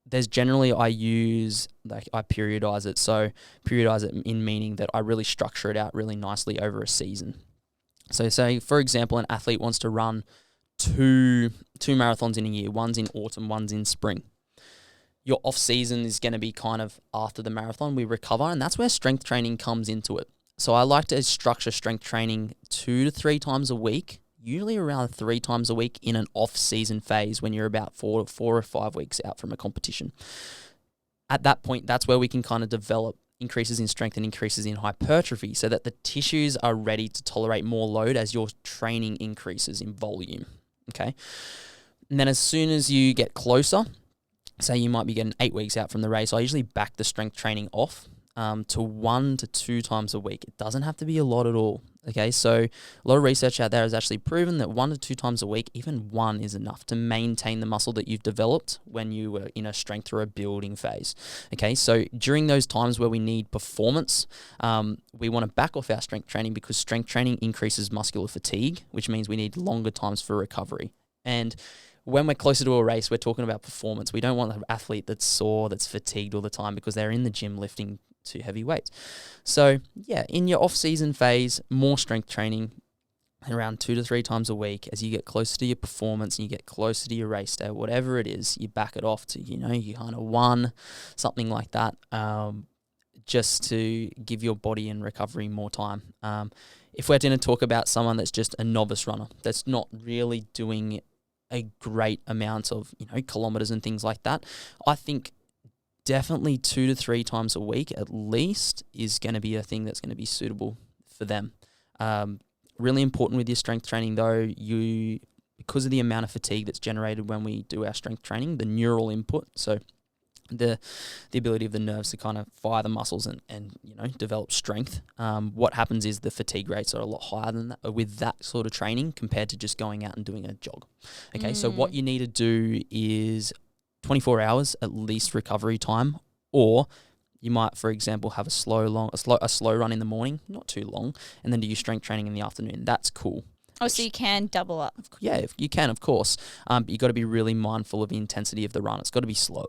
there's generally I periodize it. So periodize it in meaning that I really structure it out really nicely over a season. So say, for example, an athlete wants to run two marathons in a year. One's in autumn, one's in spring. Your off season is going to be kind of after the marathon. We recover, and that's where strength training comes into it. So I like to structure strength training 2 to 3 times a week, usually around 3 times a week in an off-season phase when you're about 4 or 5 weeks out from a competition. At that point, that's where we can kind of develop increases in strength and increases in hypertrophy so that the tissues are ready to tolerate more load as your training increases in volume, okay? And then as soon as you get closer, say you might be getting 8 weeks out from the race, I usually back the strength training off to 1 to 2 times a week. It doesn't have to be a lot at all. Okay, so a lot of research out there has actually proven that 1 to 2 times a week, even 1 is enough to maintain the muscle that you've developed when you were in a strength or a building phase. Okay, so during those times where we need performance, we want to back off our strength training because strength training increases muscular fatigue, which means we need longer times for recovery. And when we're closer to a race, we're talking about performance. We don't want an athlete that's sore, that's fatigued all the time because they're in the gym lifting too heavy weights. So yeah, in your off-season phase, more strength training, around 2 to 3 times a week. As you get closer to your performance and you get closer to your race day, whatever it is, you back it off to, you kind of 1, something like that, just to give your body and recovery more time. If we're going to talk about someone that's just a novice runner, that's not really doing a great amount of, kilometers and things like that, I think definitely 2 to 3 times a week at least is going to be a thing that's going to be suitable for them. Really important with your strength training though, because of the amount of fatigue that's generated when we do our strength training, the neural input, so the ability of the nerves to kind of fire the muscles and develop strength. What happens is the fatigue rates are a lot higher than that with that sort of training compared to just going out and doing a jog. Okay, so what you need to do is 24 hours at least recovery time, or you might, for example, have a slow run in the morning, not too long, and then do your strength training in the afternoon. That's cool. Oh, so you can double up. Yeah, you can, of course. But you got to be really mindful of the intensity of the run. It's got to be slow,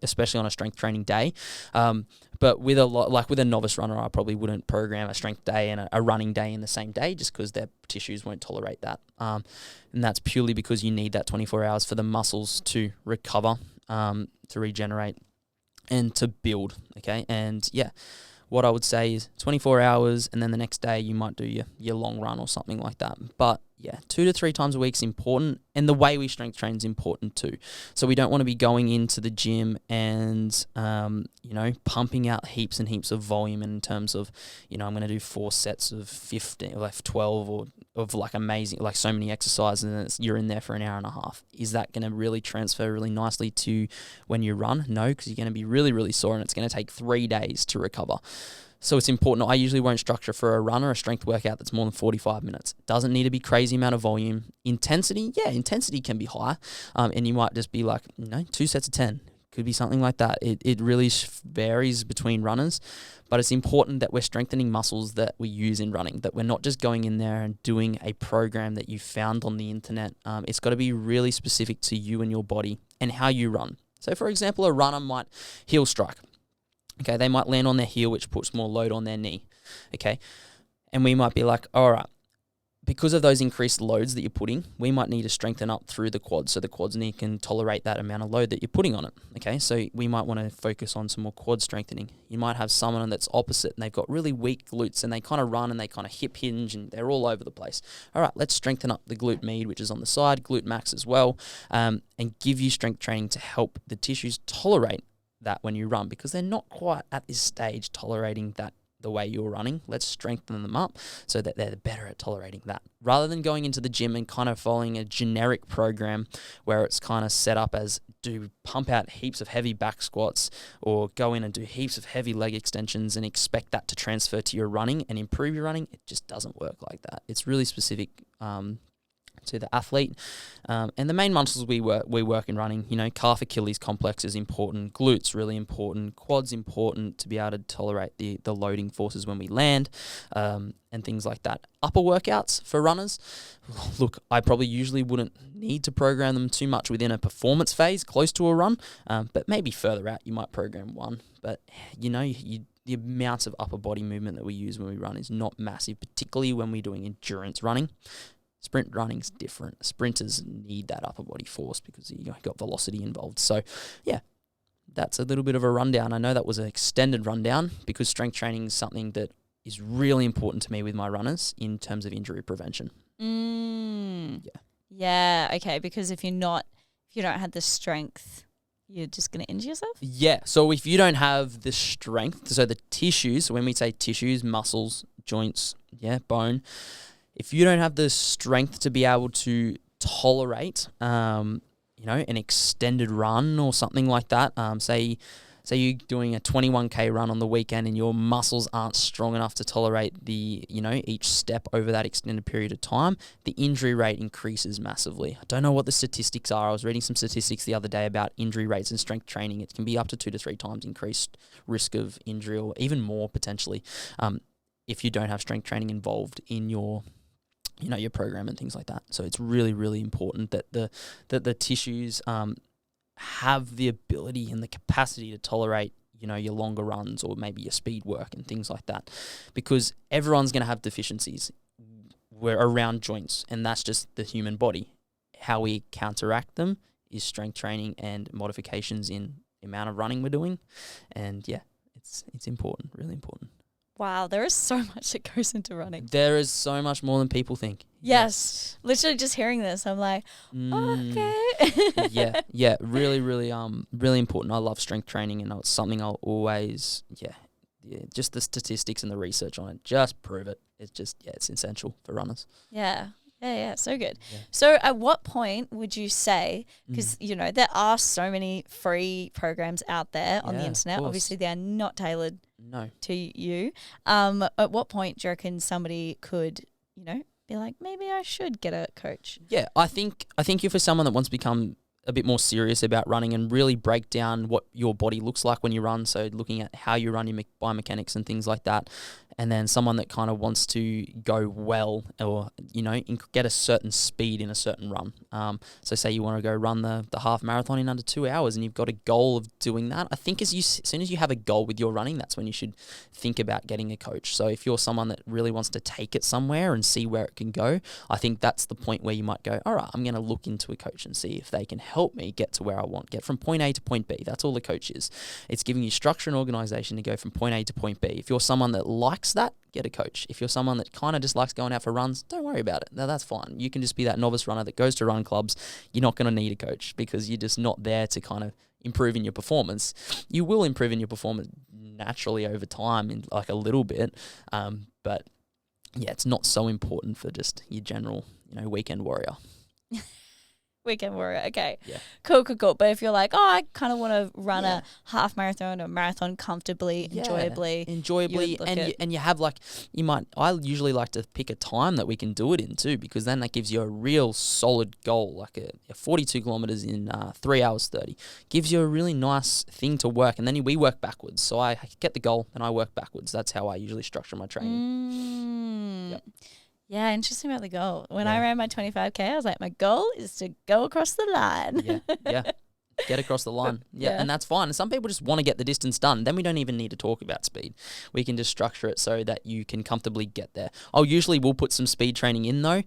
especially on a strength training day. But with with a novice runner, I probably wouldn't program a strength day and a running day in the same day, just because their tissues won't tolerate that. And that's purely because you need that 24 hours for the muscles to recover, to regenerate, and to build. Okay, and what I would say is 24 hours, and then the next day you might do your long run or something like that. But 2 to 3 times a week is important, and the way we strength train is important too. So we don't want to be going into the gym and pumping out heaps and heaps of volume in terms of I'm going to do 4 sets of 15, like 12, or of like amazing, like so many exercises, and you're in there for an hour and a half. Is that going to really transfer really nicely to when you run? No, because you're going to be really, really sore, and it's going to take 3 days to recover. So it's important. I usually won't structure for a runner a strength workout that's more than 45 minutes. Doesn't need to be crazy amount of volume. Intensity, intensity can be high. And you might just be like, 2 sets of 10. Could be something like that. It really varies between runners. But it's important that we're strengthening muscles that we use in running, that we're not just going in there and doing a program that you found on the internet. It's got to be really specific to you and your body and how you run. So, for example, a runner might heel strike. Okay, they might land on their heel, which puts more load on their knee. Okay, and we might be like, all right, because of those increased loads that you're putting, we might need to strengthen up through the quads, so the quads knee can tolerate that amount of load that you're putting on it. Okay, so we might want to focus on some more quad strengthening. You might have someone that's opposite, and they've got really weak glutes, and they kind of run and they kind of hip hinge, and they're all over the place. All right, let's strengthen up the glute med, which is on the side, glute max as well, and give you strength training to help the tissues tolerate that when you run, because they're not quite at this stage tolerating that the way you're running. Let's strengthen them up so that they're better at tolerating that, rather than going into the gym and kind of following a generic program where it's kind of set up as pump out heaps of heavy back squats, or go in and do heaps of heavy leg extensions and expect that to transfer to your running and improve your running. It just doesn't work like that. It's really specific to the athlete, and the main muscles we work in running, calf Achilles complex is important, glutes really important, quads important to be able to tolerate the loading forces when we land, and things like that. Upper workouts for runners, look, I probably usually wouldn't need to program them too much within a performance phase close to a run, but maybe further out you might program one. But the amounts of upper body movement that we use when we run is not massive, particularly when we're doing endurance running. Sprint running's different. Sprinters need that upper body force because you've got velocity involved. So, that's a little bit of a rundown. I know that was an extended rundown because strength training is something that is really important to me with my runners in terms of injury prevention. Yeah, okay, because if you don't have the strength, you're just going to injure yourself? Yeah, so if you don't have the strength, so the tissues, so when we say tissues, muscles, joints, bone, if you don't have the strength to be able to tolerate, an extended run or something like that, say you're doing a 21K run on the weekend and your muscles aren't strong enough to tolerate each step over that extended period of time, the injury rate increases massively. I don't know what the statistics are. I was reading some statistics the other day about injury rates in strength training. It can be up to 2 to 3 times increased risk of injury, or even more potentially, if you don't have strength training involved in your program and things like that. So it's really, really important that the tissues have the ability and the capacity to tolerate, your longer runs or maybe your speed work and things like that, because everyone's going to have deficiencies. we're around joints, and that's just the human body. How we counteract them is strength training and modifications in the amount of running we're doing. And yeah, it's important, really important. Wow, there is so much that goes into running. There is so much more than people think. Yes. Literally just hearing this, I'm like, okay. Yeah, really, really, really important. I love strength training, and it's something I'll always, just the statistics and the research on it just prove it. It's just, it's essential for runners. Yeah, so good. Yeah. So at what point would you say, because, there are so many free programs out there on the internet. Obviously, they are not tailored to you. At what point do you reckon somebody could, be like, maybe I should get a coach? Yeah, I think if for someone that wants to become a bit more serious about running and really break down what your body looks like when you run, so looking at how you run, your biomechanics and things like that, and then someone that kind of wants to go well or, get a certain speed in a certain run. So say you want to go run the half marathon in under 2 hours and you've got a goal of doing that. I think as soon as you have a goal with your running, that's when you should think about getting a coach. So if you're someone that really wants to take it somewhere and see where it can go, I think that's the point where you might go, all right, I'm going to look into a coach and see if they can help me get to where I want, get from point A to point B. That's all the coach is. It's giving you structure and organization to go from point A to point B. If you're someone that likes that, get a coach. If you're someone that kind of just likes going out for runs, don't worry about it. No, that's fine. You can just be that novice runner that goes to run clubs. You're not going to need a coach because you're just not there to kind of improve in your performance. You will improve in your performance naturally over time in like a little bit. But yeah, it's not so important for just your general, weekend warrior. Weekend warrior. Okay. Yeah. Cool. But if you're like, I kind of want to run a half marathon or marathon comfortably, enjoyably, and you have I usually like to pick a time that we can do it in too, because then that gives you a real solid goal, like a 42 kilometers in 3 hours 30. Gives you a really nice thing to work, and then we work backwards. So I get the goal and I work backwards. That's how I usually structure my training. Yep. Yeah, interesting about the goal. When I ran my 25K, I was like, my goal is to go across the line. Yeah. Get across the line. And that's fine. And some people just want to get the distance done. Then we don't even need to talk about speed. We can just structure it so that you can comfortably get there. We'll put some speed training in though,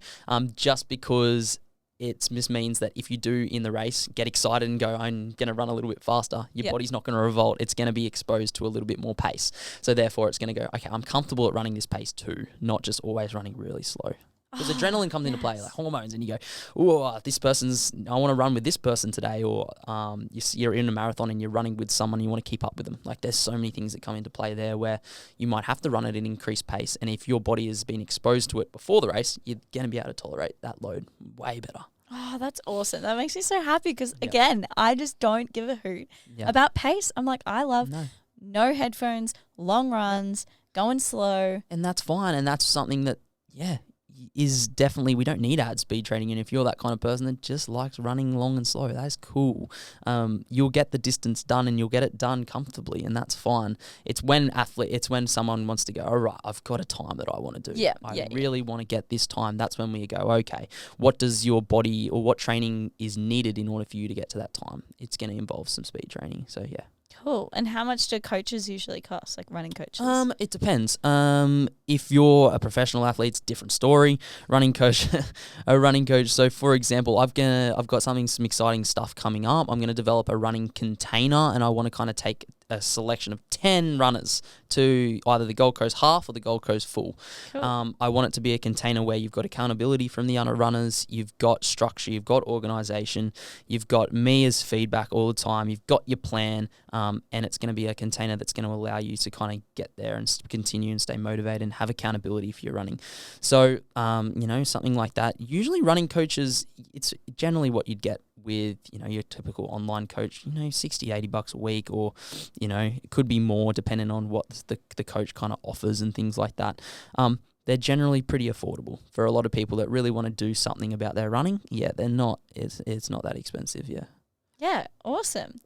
just because it just means that if you do in the race get excited and go, I'm going to run a little bit faster, your body's not going to revolt. It's going to be exposed to a little bit more pace. So therefore it's going to go, okay, I'm comfortable at running this pace too, not just always running really slow. Because adrenaline comes into play, like hormones, and you go, oh, I want to run with this person today, or you're in a marathon and you're running with someone and you want to keep up with them. Like there's so many things that come into play there where you might have to run at an increased pace, and if your body has been exposed to it before the race, you're going to be able to tolerate that load way better. Oh, that's awesome. That makes me so happy because, again, I just don't give a hoot about pace. I'm like, I love no headphones, long runs, going slow. And that's fine, and that's something that, is definitely, we don't need to add speed training. And if you're that kind of person that just likes running long and slow, that is cool. You'll get the distance done and you'll get it done comfortably, and that's fine. It's when someone wants to go, all right, I've got a time that I want to do. I really want to get this time. That's when we go, okay, what does your body, or what training is needed in order for you to get to that time? It's going to involve some speed training. So yeah. Cool. And how much do coaches usually cost, like running coaches? It depends. If you're a professional athlete, it's a different story. A running coach. So for example, I've got some exciting stuff coming up. I'm going to develop a running container, and I want to kind of take a selection of 10 runners to either the Gold Coast half or the Gold Coast full. Cool. I want it to be a container where you've got accountability from the other runners, you've got structure, you've got organization, you've got me as feedback all the time, you've got your plan, and it's going to be a container that's going to allow you to kind of get there and continue and stay motivated and have accountability for your running. So, something like that. Usually running coaches, it's generally what you'd get with, your typical online coach, $60-$80 a week, or, it could be more depending on what the coach kind of offers and things like that. They're generally pretty affordable for a lot of people that really want to do something about their running. Yeah, they're not, it's not that expensive. Yeah. Yeah. Awesome.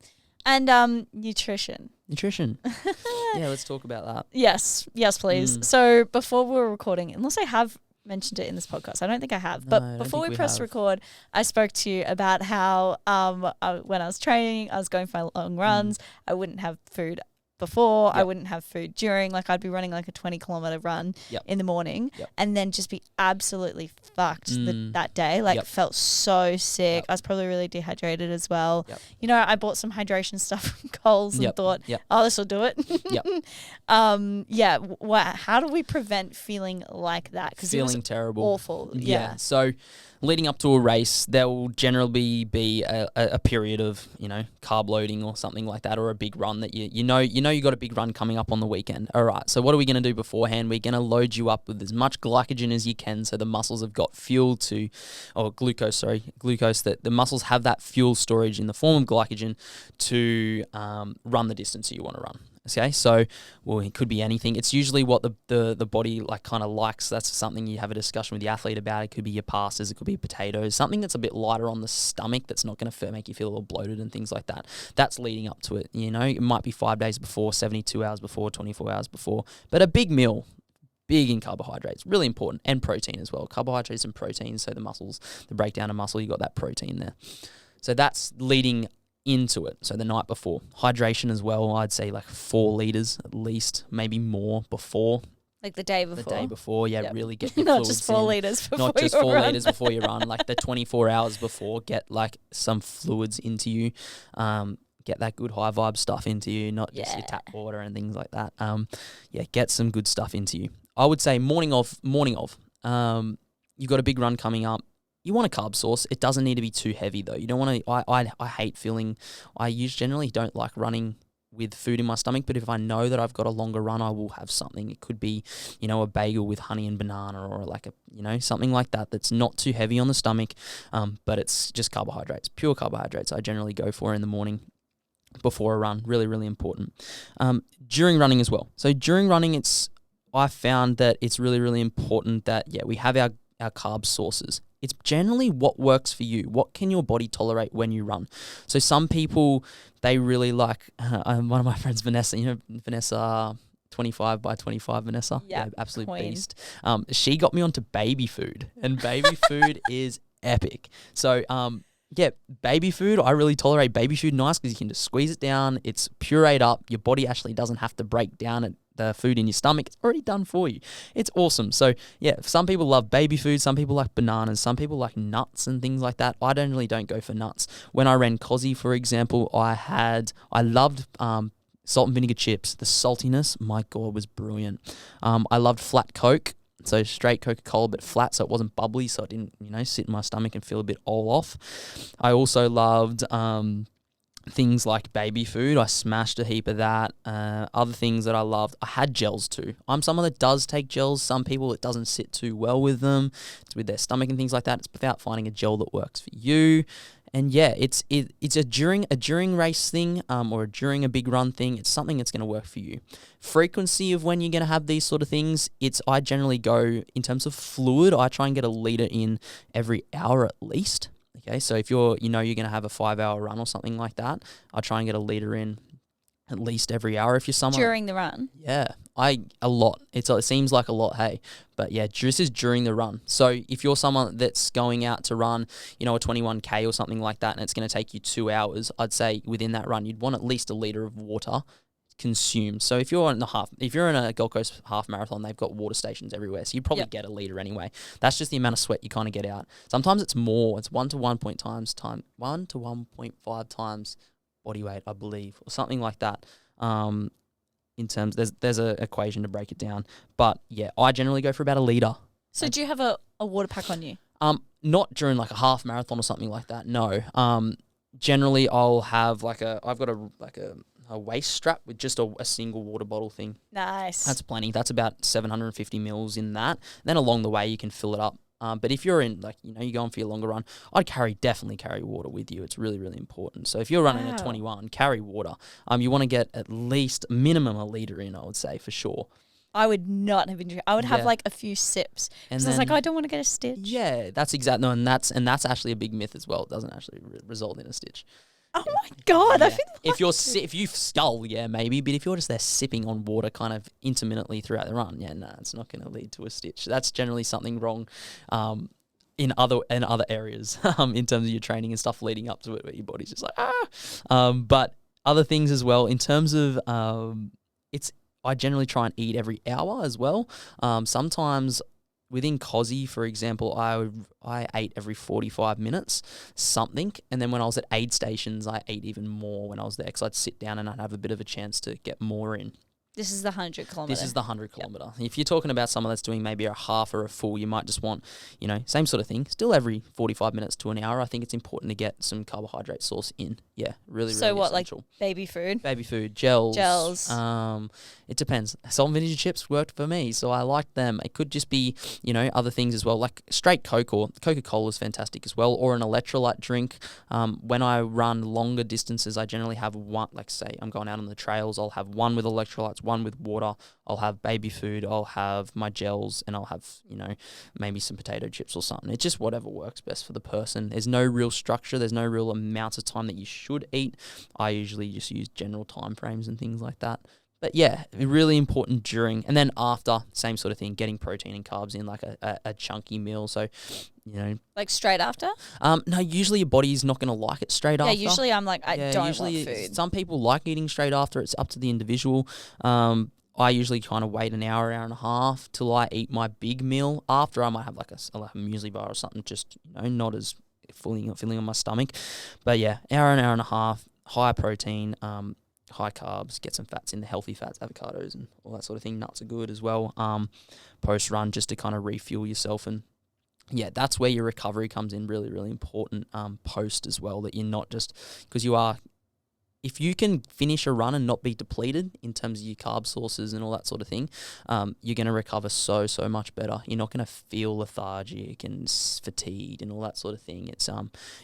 And nutrition. Yeah, let's talk about that. Yes, please. So before we were recording, unless I have mentioned it in this podcast, I don't think I have, but before we pressed record, I spoke to you about how when I was training, I was going for long runs, I wouldn't have food before. I Yep. wouldn't have food during. Like I'd be running like a 20-kilometer run Yep. in the morning Yep. and then just be absolutely fucked that day. Like Yep. felt so sick. Yep. I was probably really dehydrated as well. Yep. You know, I bought some hydration stuff from Coles and Yep. thought, Yep. oh, this will do it. Yep. Yeah. How do we prevent feeling like that? Because it was Feeling terrible. awful. Yeah. So leading up to a race, there will generally be a period of, carb loading or something like that, or a big run that you know you got a big run coming up on the weekend. All right, so what are we going to do beforehand? We're going to load you up with as much glycogen as you can so the muscles have got fuel glucose, that the muscles have that fuel storage in the form of glycogen to run the distance you want to run. Okay, so it could be anything. It's usually what the body kind of likes. That's something you have a discussion with the athlete about. It could be your pastas, it could be potatoes, something that's a bit lighter on the stomach that's not going to make you feel a little bloated and things like that. That's leading up to it. It might be 5 days before, 72 hours before, 24 hours before. But a big meal, big in carbohydrates, really important, and protein as well. Carbohydrates and protein, so the breakdown of muscle, you got that protein there. So that's leading into it. So the night before. Hydration as well, I'd say like 4 liters at least, maybe more before. Like the day before. The day before, yeah, Yep. really get your Not fluids just 4 in. liters before Not just you 4 run. liters before you run, like the 24 hours before, get like some fluids into you. Get that good high vibe stuff into you, not just your tap water and things like that. Get some good stuff into you. I would say morning of, you've got a big run coming up. You want a carb source. It doesn't need to be too heavy though. You don't want to. I hate feeling. Generally don't like running with food in my stomach. But if I know that I've got a longer run, I will have something. It could be, a bagel with honey and banana, or like something like that. That's not too heavy on the stomach. But it's just carbohydrates, pure carbohydrates. I generally go for in the morning before a run. Really, really important. During running as well. So during running, I found that it's really, really important that we have our carb sources. It's generally what works for you. What can your body tolerate when you run? So some people, they really like, one of my friends, Vanessa, Vanessa 25 by 25 Vanessa. Yep, Yeah, absolute queen. beast. She got me onto baby food, and baby food is epic. So, baby food, I really tolerate baby food nice because you can just squeeze it down. It's pureed up. Your body actually doesn't have to break down the food in your stomach. It's already done for you. It's awesome. So some people love baby food. Some people like bananas. Some people like nuts and things like that. I don't go for nuts. When I ran Cozzy, for example, I loved salt and vinegar chips. The saltiness, my God, was brilliant. I loved flat Coke. So straight Coca-Cola, but flat, so it wasn't bubbly, so it didn't, sit in my stomach and feel a bit all off. I also loved things like baby food. I smashed a heap of that. Other things that I loved, I had gels too. I'm someone that does take gels. Some people, it doesn't sit too well with them. It's with their stomach and things like that. It's about finding a gel that works for you. And it's a during race thing, or during a big run thing. It's something that's going to work for you. Frequency of when you're going to have these sort of things, I generally go in terms of fluid. I try and get a liter in every hour at least. Okay, so if you're going to have a 5-hour run or something like that, I try and get a liter in at least every hour. If you're someone During the run? Yeah, a lot. It seems like a lot, hey, but this is during the run. So if you're someone that's going out to run, a 21K or something like that, and it's going to take you 2 hours, I'd say within that run, you'd want at least a liter of water consumed. So if you're in a Gold Coast half marathon, they've got water stations everywhere, so you'd probably get a liter anyway. That's just the amount of sweat you kind of get out. Sometimes it's more. It's 1 to 1.5 times body weight, I believe, or something like that. In terms, there's a equation to break it down, but I generally go for about a liter. So do you have a water pack on you? Not during like a half marathon or something like that. No. Generally I'll have I've got a waist strap with just a single water bottle thing. Nice. That's plenty. That's about 750 mils in that. Then along the way you can fill it up. But if you're in you're going for your longer run, I'd definitely carry water with you. It's really, really important. So if you're running a 21, carry water. You want to get at least minimum a liter in, I would say, for sure. I would not have been drinking. I would have a few sips. Because I was like, I don't want to get a stitch. Yeah, that's exactly. No, and that's actually a big myth as well. It doesn't actually result in a stitch. Oh my God, I feel like if you skull, maybe, but if you're just there sipping on water kind of intermittently throughout the run, it's not going to lead to a stitch. That's generally something wrong in other areas in terms of your training and stuff leading up to it, where your body's just like, but other things as well in terms of I generally try and eat every hour as well. Sometimes within COSI, for example, I ate every 45 minutes something, and then when I was at aid stations, I ate even more when I was there because I'd sit down and I'd have a bit of a chance to get more in. This is the 100 kilometer. This is the 100 kilometer. If you're talking about someone that's doing maybe a half or a full, you might just want, same sort of thing. Still every 45 minutes to an hour, I think it's important to get some carbohydrate source in. Yeah, really So what, essential. like baby food? Baby food, gels. Gels. It depends. Salt and vinegar chips worked for me, so I liked them. It could just be, other things as well, like straight Coke or Coca-Cola is fantastic as well, or an electrolyte drink. When I run longer distances, I generally have one, like say I'm going out on the trails, I'll have one with electrolytes, one with water. I'll have baby food, I'll have my gels, and I'll have, maybe some potato chips or something. It's just whatever works best for the person. There's no real structure. There's no real amount of time that you should eat. I usually just use general time frames and things like that. But yeah, really important during and then after, same sort of thing, getting protein and carbs in like a chunky meal. So, Like straight after? No, usually your body's not going to like it straight after. Yeah, usually I'm like, I don't want food. Some people like eating straight after. It's up to the individual. I usually kind of wait an hour and a half till I eat my big meal. After I might have like a muesli bar or something, just not as filling on my stomach. But yeah, hour and a half, high protein, high carbs, get some fats in, the healthy fats, avocados and all that sort of thing. Nuts are good as well. Post run, just to kind of refuel yourself, and yeah, that's where your recovery comes in. Really, really important. Post as well, that you're not just because you are. If you can finish a run and not be depleted in terms of your carb sources and all that sort of thing, you're going to recover so much better. You're not going to feel lethargic and fatigued and all that sort of thing. It's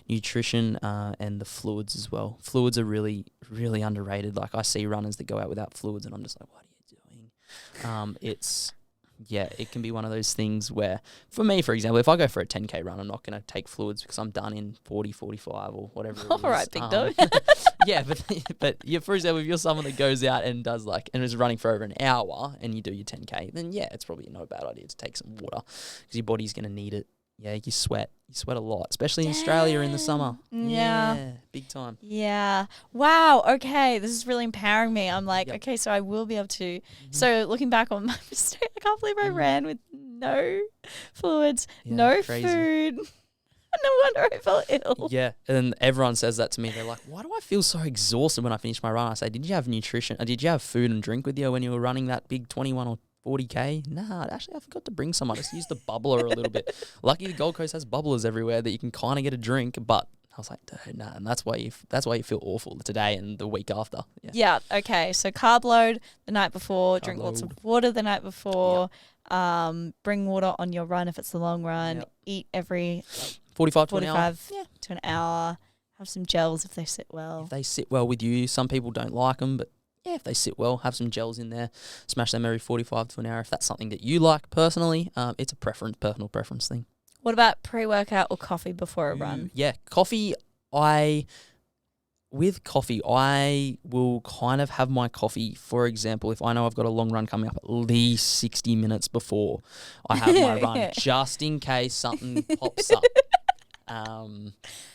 nutrition and the fluids as well. Fluids are really, really underrated. Like I see runners that go out without fluids and I'm just like, what are you doing? It can be one of those things where, for me, for example, if I go for a 10K run, I'm not going to take fluids because I'm done in 40, 45 or whatever it is. All right, big dog. Yeah, but for example, if you're someone that goes out and does and is running for over an hour and you do your 10K, then yeah, it's probably not a bad idea to take some water because your body's going to need it. Yeah, you sweat a lot, especially in Australia in the summer. Yeah, big time. Yeah. Wow. Okay. This is really empowering me. I'm like, okay, so I will be able to. Mm-hmm. So looking back on my mistake, I can't believe I ran with no fluids, no food. No wonder I felt ill. Yeah, and everyone says that to me. They're like, why do I feel so exhausted when I finish my run? I say, did you have nutrition? Did you have food and drink with you when you were running that big 21 or 40K? Nah, actually, I forgot to bring some. I just used the bubbler a little bit. Lucky the Gold Coast has bubblers everywhere that you can kind of get a drink, but I was like, nah, and that's why you feel awful today and the week after. Yeah. Okay. So carb load the night before. Drink lots of water the night before. Yep. Bring water on your run if it's the long run. Yep. Eat every 45 to an hour. To an hour. Have some gels if they sit well. If they sit well with you, some people don't like them, but yeah, if they sit well, have some gels in there. Smash them every 45 to an hour. If that's something that you like personally, it's a personal preference thing. What about pre-workout or coffee before a run? Yeah, coffee. With coffee, I will kind of have my coffee, for example, if I know I've got a long run coming up, at least 60 minutes before I have my run, just in case something pops up.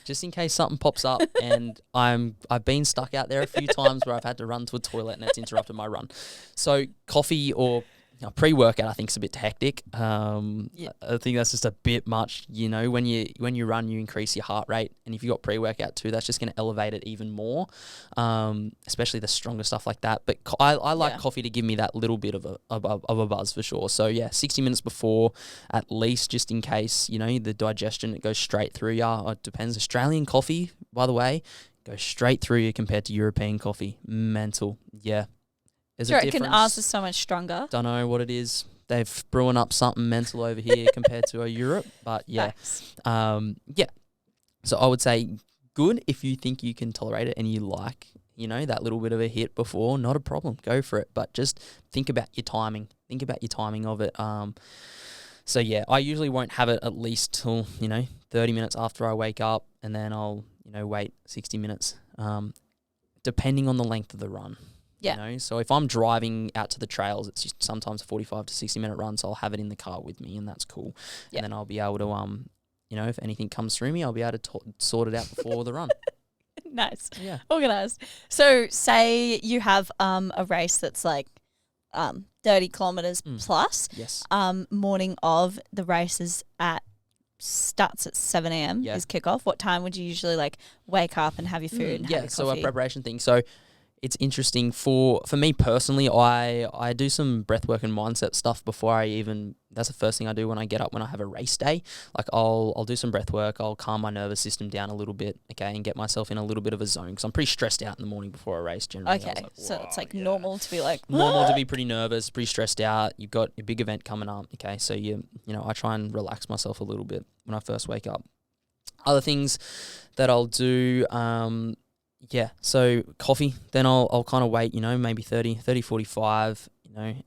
Just in case something pops up, and I've been stuck out there a few times where I've had to run to a toilet and it's interrupted my run. So coffee or pre-workout, I think, is a bit hectic. I think that's just a bit much. When you run, you increase your heart rate, and if you got pre-workout too, that's just going to elevate it even more. Especially the stronger stuff like that. But I like coffee to give me that little bit of a buzz for sure. So yeah, 60 minutes before, at least, just in case the digestion, it goes straight through you. It depends. Australian coffee, by the way, goes straight through you compared to European coffee. Mental, yeah. Do you reckon ours is so much stronger? Don't know what it is. They've brewing up something mental over here compared to Europe. But yeah. So I would say good if you think you can tolerate it and you like, that little bit of a hit before, not a problem. Go for it. But just think about your timing. Think about your timing of it. So yeah, I usually won't have it at least till, 30 minutes after I wake up, and then I'll, wait 60 minutes, depending on the length of the run. Yeah. So if I'm driving out to the trails, it's just sometimes a 45 to 60 minute run, so I'll have it in the car with me, and that's cool. Yeah. And then I'll be able to, if anything comes through me, I'll be able to sort it out before the run. Nice. Yeah. Organized. So say you have a race that's like 30 kilometers plus. Yes. Morning of the race is starts at 7 a.m. Yeah. is kickoff. What time would you usually like wake up and have your food and have your so coffee? a preparation thing. So it's interesting for me personally. I do some breathwork and mindset stuff before I even. That's the first thing I do when I get up when I have a race day. Like I'll do some breathwork. I'll calm my nervous system down a little bit, okay, and get myself in a little bit of a zone because I'm pretty stressed out in the morning before a race generally. Okay, so it's like normal to be like normal to be pretty nervous, pretty stressed out. You've got a big event coming up, okay, so I try and relax myself a little bit when I first wake up. Other things that I'll do, so coffee, then I'll kind of wait, maybe 30, 45,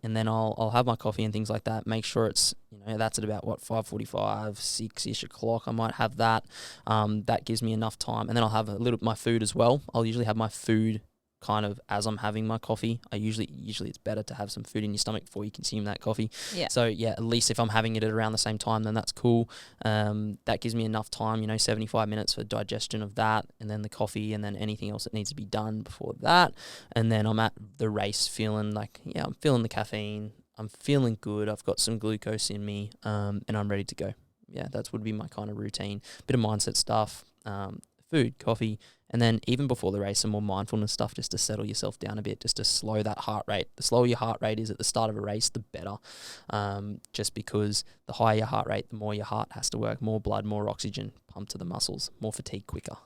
and then I'll have my coffee and things like that. Make sure it's, that's at about 5:45, 6-ish o'clock. I might have that. That gives me enough time. And then I'll have my food as well. I'll usually have my food kind of as I'm having my coffee. Usually it's better to have some food in your stomach before you consume that coffee. Yeah. So yeah, at least if I'm having it at around the same time, then that's cool. That gives me enough time, 75 minutes for digestion of that, and then the coffee, and then anything else that needs to be done before that. And then I'm at the race feeling like, I'm feeling the caffeine. I'm feeling good. I've got some glucose in me, and I'm ready to go. Yeah, that would be my kind of routine. Bit of mindset stuff, food, coffee, and then even before the race, some more mindfulness stuff just to settle yourself down a bit, just to slow that heart rate. The slower your heart rate is at the start of a race, the better. Just because the higher your heart rate, the more your heart has to work, more blood, more oxygen pumped to the muscles, more fatigue quicker.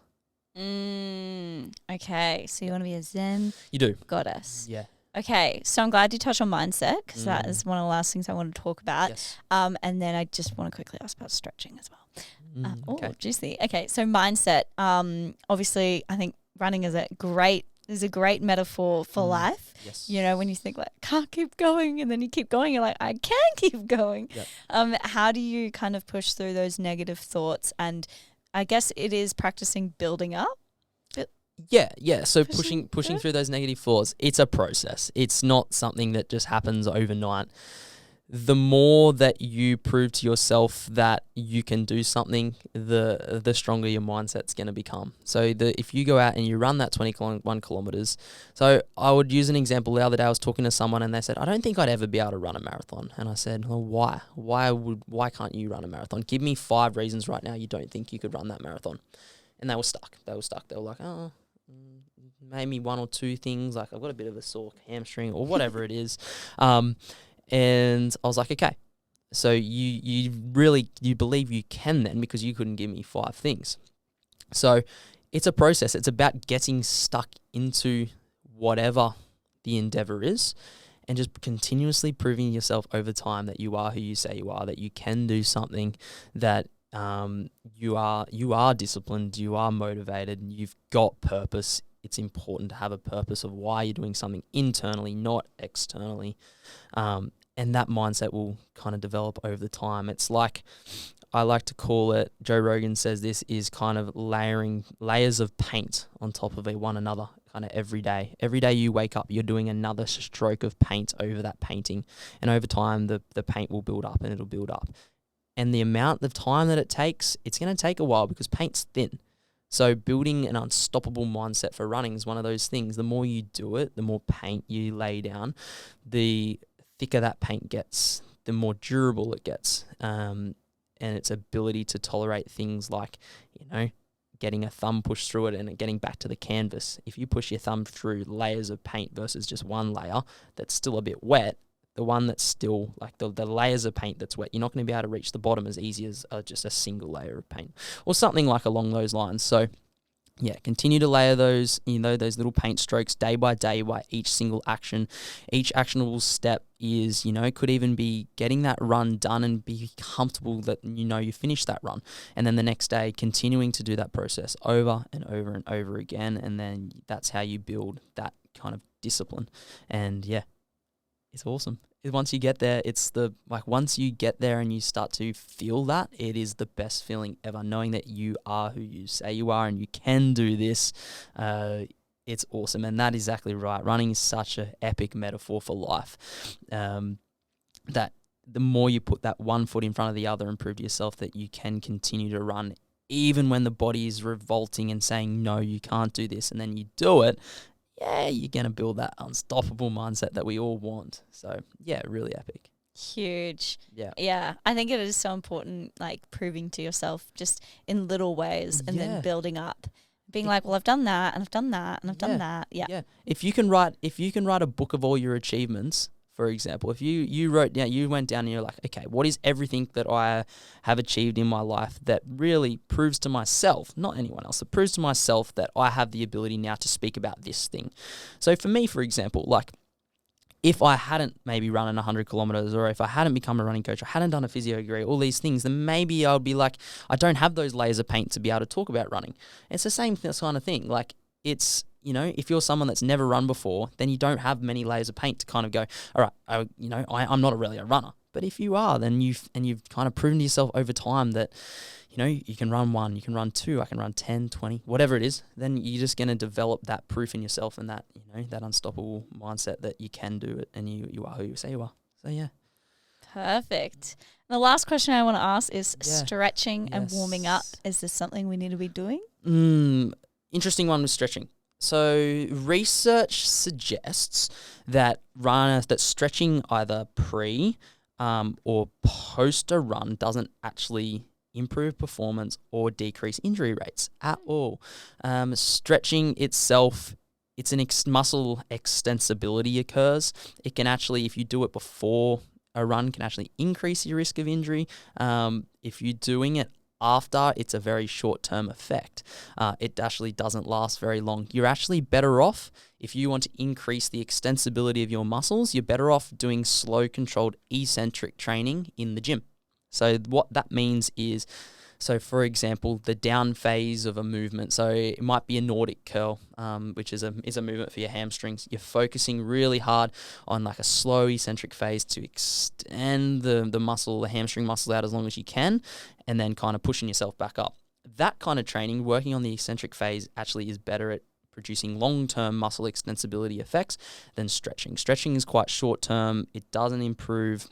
Okay, so you want to be a Zen You do. goddess. Yeah. Okay, so I'm glad you touched on mindset because that is one of the last things I want to talk about. Yes. And then I just want to quickly ask about stretching as well. Okay. Juicy. Okay, so mindset. Obviously, I think running is a great metaphor for life. Yes. When you think like, can't keep going, and then you keep going, you're like, I can keep going. Yep. How do you kind of push through those negative thoughts? And I guess it is practicing building up. Yeah. So pushing through those negative thoughts, it's a process. It's not something that just happens overnight. The more that you prove to yourself that you can do something, the stronger your mindset's going to become. So if you go out and you run that 21 kilometers, so I would use an example. The other day I was talking to someone and they said, I don't think I'd ever be able to run a marathon. And I said, well, why? Why can't you run a marathon? Give me 5 reasons right now you don't think you could run that marathon. And they were stuck. They were like, maybe 1 or 2 things. Like I've got a bit of a sore hamstring or whatever it is. And I was like, okay, so you believe you can then, because you couldn't give me 5 things. So it's a process. It's about getting stuck into whatever the endeavor is and just continuously proving yourself over time that you are who you say you are, that you can do something, that you are disciplined, you are motivated, and you've got purpose. It's important to have a purpose of why you're doing something internally, not externally. And that mindset will kind of develop over the time. It's like, I like to call it, Joe Rogan says this is kind of layering layers of paint on top of one another kind of every day. Every day you wake up, you're doing another stroke of paint over that painting. And over time, the paint will build up and it'll build up. And the amount of time that it takes, it's going to take a while because paint's thin. So building an unstoppable mindset for running is one of those things. The more you do it, the more paint you lay down, the thicker that paint gets, the more durable it gets, and its ability to tolerate things like, getting a thumb pushed through it and it getting back to the canvas. If you push your thumb through layers of paint versus just one layer that's still a bit wet, the one that's still like the layers of paint that's wet, you're not going to be able to reach the bottom as easy as just a single layer of paint or something like along those lines. So yeah, continue to layer those, those little paint strokes day by day by each single action. Each actionable step is, could even be getting that run done and be comfortable that, you finished that run. And then the next day, continuing to do that process over and over and over again. And then that's how you build that kind of discipline. And yeah, it's awesome. Once you get there, once you get there and you start to feel that, it is the best feeling ever, knowing that you are who you say you are and you can do this. It's awesome. And that is exactly right. Running is such an epic metaphor for life, that the more you put that one foot in front of the other and prove to yourself that you can continue to run even when the body is revolting and saying, no, you can't do this, and then you do it, yeah, you're going to build that unstoppable mindset that we all want. So, yeah, really epic. Huge. Yeah. Yeah. I think it is so important, like proving to yourself just in little ways and then building up. Being like, well, I've done that and I've done that and I've done that. Yeah. Yeah. If you can write a book of all your achievements, for example, if you went down and you're like, okay, what is everything that I have achieved in my life that really proves to myself, not anyone else, it proves to myself that I have the ability now to speak about this thing. So for me, for example, like, if I hadn't maybe run 100 kilometers, or if I hadn't become a running coach, I hadn't done a physio degree, all these things, then maybe I would be like, I don't have those layers of paint to be able to talk about running. It's the same kind of thing. Like, it's, if you're someone that's never run before, then you don't have many layers of paint to kind of go, all right, I'm not really a runner. But if you are, then you've kind of proven to yourself over time that, you can run 1, you can run 2, I can run 10, 20, whatever it is, then you're just going to develop that proof in yourself and that, that unstoppable mindset that you can do it and you are who you say you are. So, yeah. Perfect. And the last question I want to ask is stretching and warming up. Is this something we need to be doing? Interesting one with stretching. So research suggests that stretching either pre or post a run doesn't actually improve performance or decrease injury rates at all. Stretching itself, it's muscle extensibility occurs. It can actually, if you do it before a run, can actually increase your risk of injury. If you're doing it after, it's a very short-term effect. It actually doesn't last very long. You're actually better off, if you want to increase the extensibility of your muscles, you're better off doing slow, controlled, eccentric training in the gym. So what that means is, for example, the down phase of a movement. So it might be a Nordic curl, which is a movement for your hamstrings. You're focusing really hard on like a slow eccentric phase to extend the hamstring muscle out as long as you can, and then kind of pushing yourself back up. That kind of training, working on the eccentric phase, actually is better at producing long-term muscle extensibility effects than stretching. Stretching is quite short-term. It doesn't improve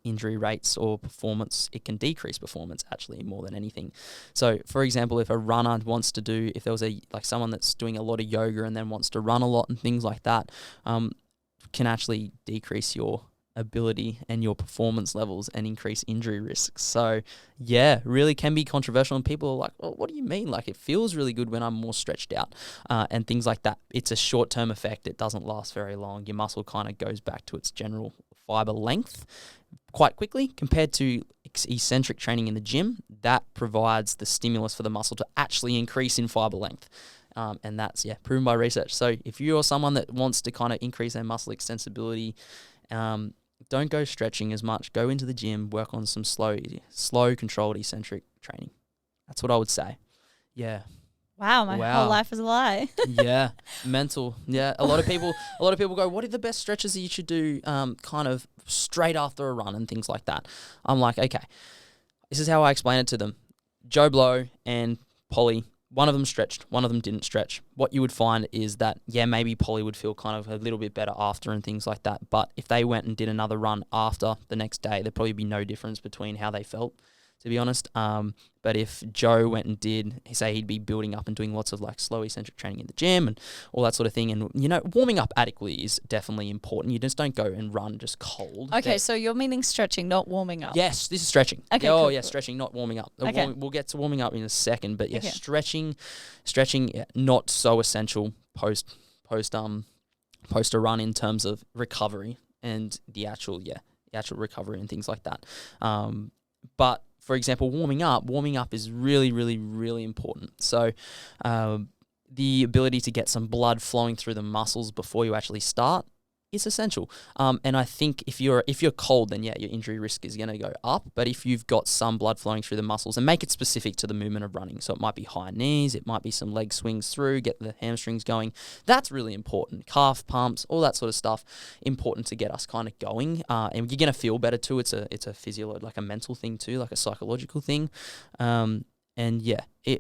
injury rates or performance. It can decrease performance actually more than anything. So for example, if a runner wants to do, if there was someone that's doing a lot of yoga and then wants to run a lot and things like that, can actually decrease your ability and your performance levels and increase injury risks. So yeah, really can be controversial, and people are like, well, what do you mean? Like, it feels really good when I'm more stretched out and things like that. It's a short-term effect. It doesn't last very long. Your muscle kind of goes back to its general fiber length quite quickly compared to eccentric training in the gym. That provides the stimulus for the muscle to actually increase in fiber length. And that's, proven by research. So if you're someone that wants to kind of increase their muscle extensibility, don't go stretching as much. Go into the gym, work on some slow, controlled, eccentric training. That's what I would say. Yeah. Wow, my whole life is a lie. Yeah, mental. Yeah, a lot of people go, what are the best stretches that you should do kind of straight after a run and things like that? I'm like, okay, this is how I explain it to them. Joe Blow and Polly, one of them stretched, one of them didn't stretch. What you would find is that, maybe Polly would feel kind of a little bit better after and things like that. But if they went and did another run after the next day, there'd probably be no difference between how they felt, to be honest. But if Joe went and did, say he'd be building up and doing lots of like slow eccentric training in the gym and all that sort of thing. And, warming up adequately is definitely important. You just don't go and run just cold. Okay, so you're meaning stretching, not warming up. Yes, this is stretching. Okay, cool. Stretching, not warming up. Okay. We'll get to warming up in a second. But yeah, stretching, not so essential post a run in terms of recovery and the actual recovery and things like that. But for example, warming up is really, really, really important. So the ability to get some blood flowing through the muscles before you actually start is essential. And I think if you're cold, then your injury risk is going to go up. But if you've got some blood flowing through the muscles, and make it specific to the movement of running, so it might be high knees, it might be some leg swings through, get the hamstrings going. That's really important. Calf pumps, all that sort of stuff, important to get us kind of going. And you're going to feel better too. It's a physiological, like a mental thing too, like a psychological thing. And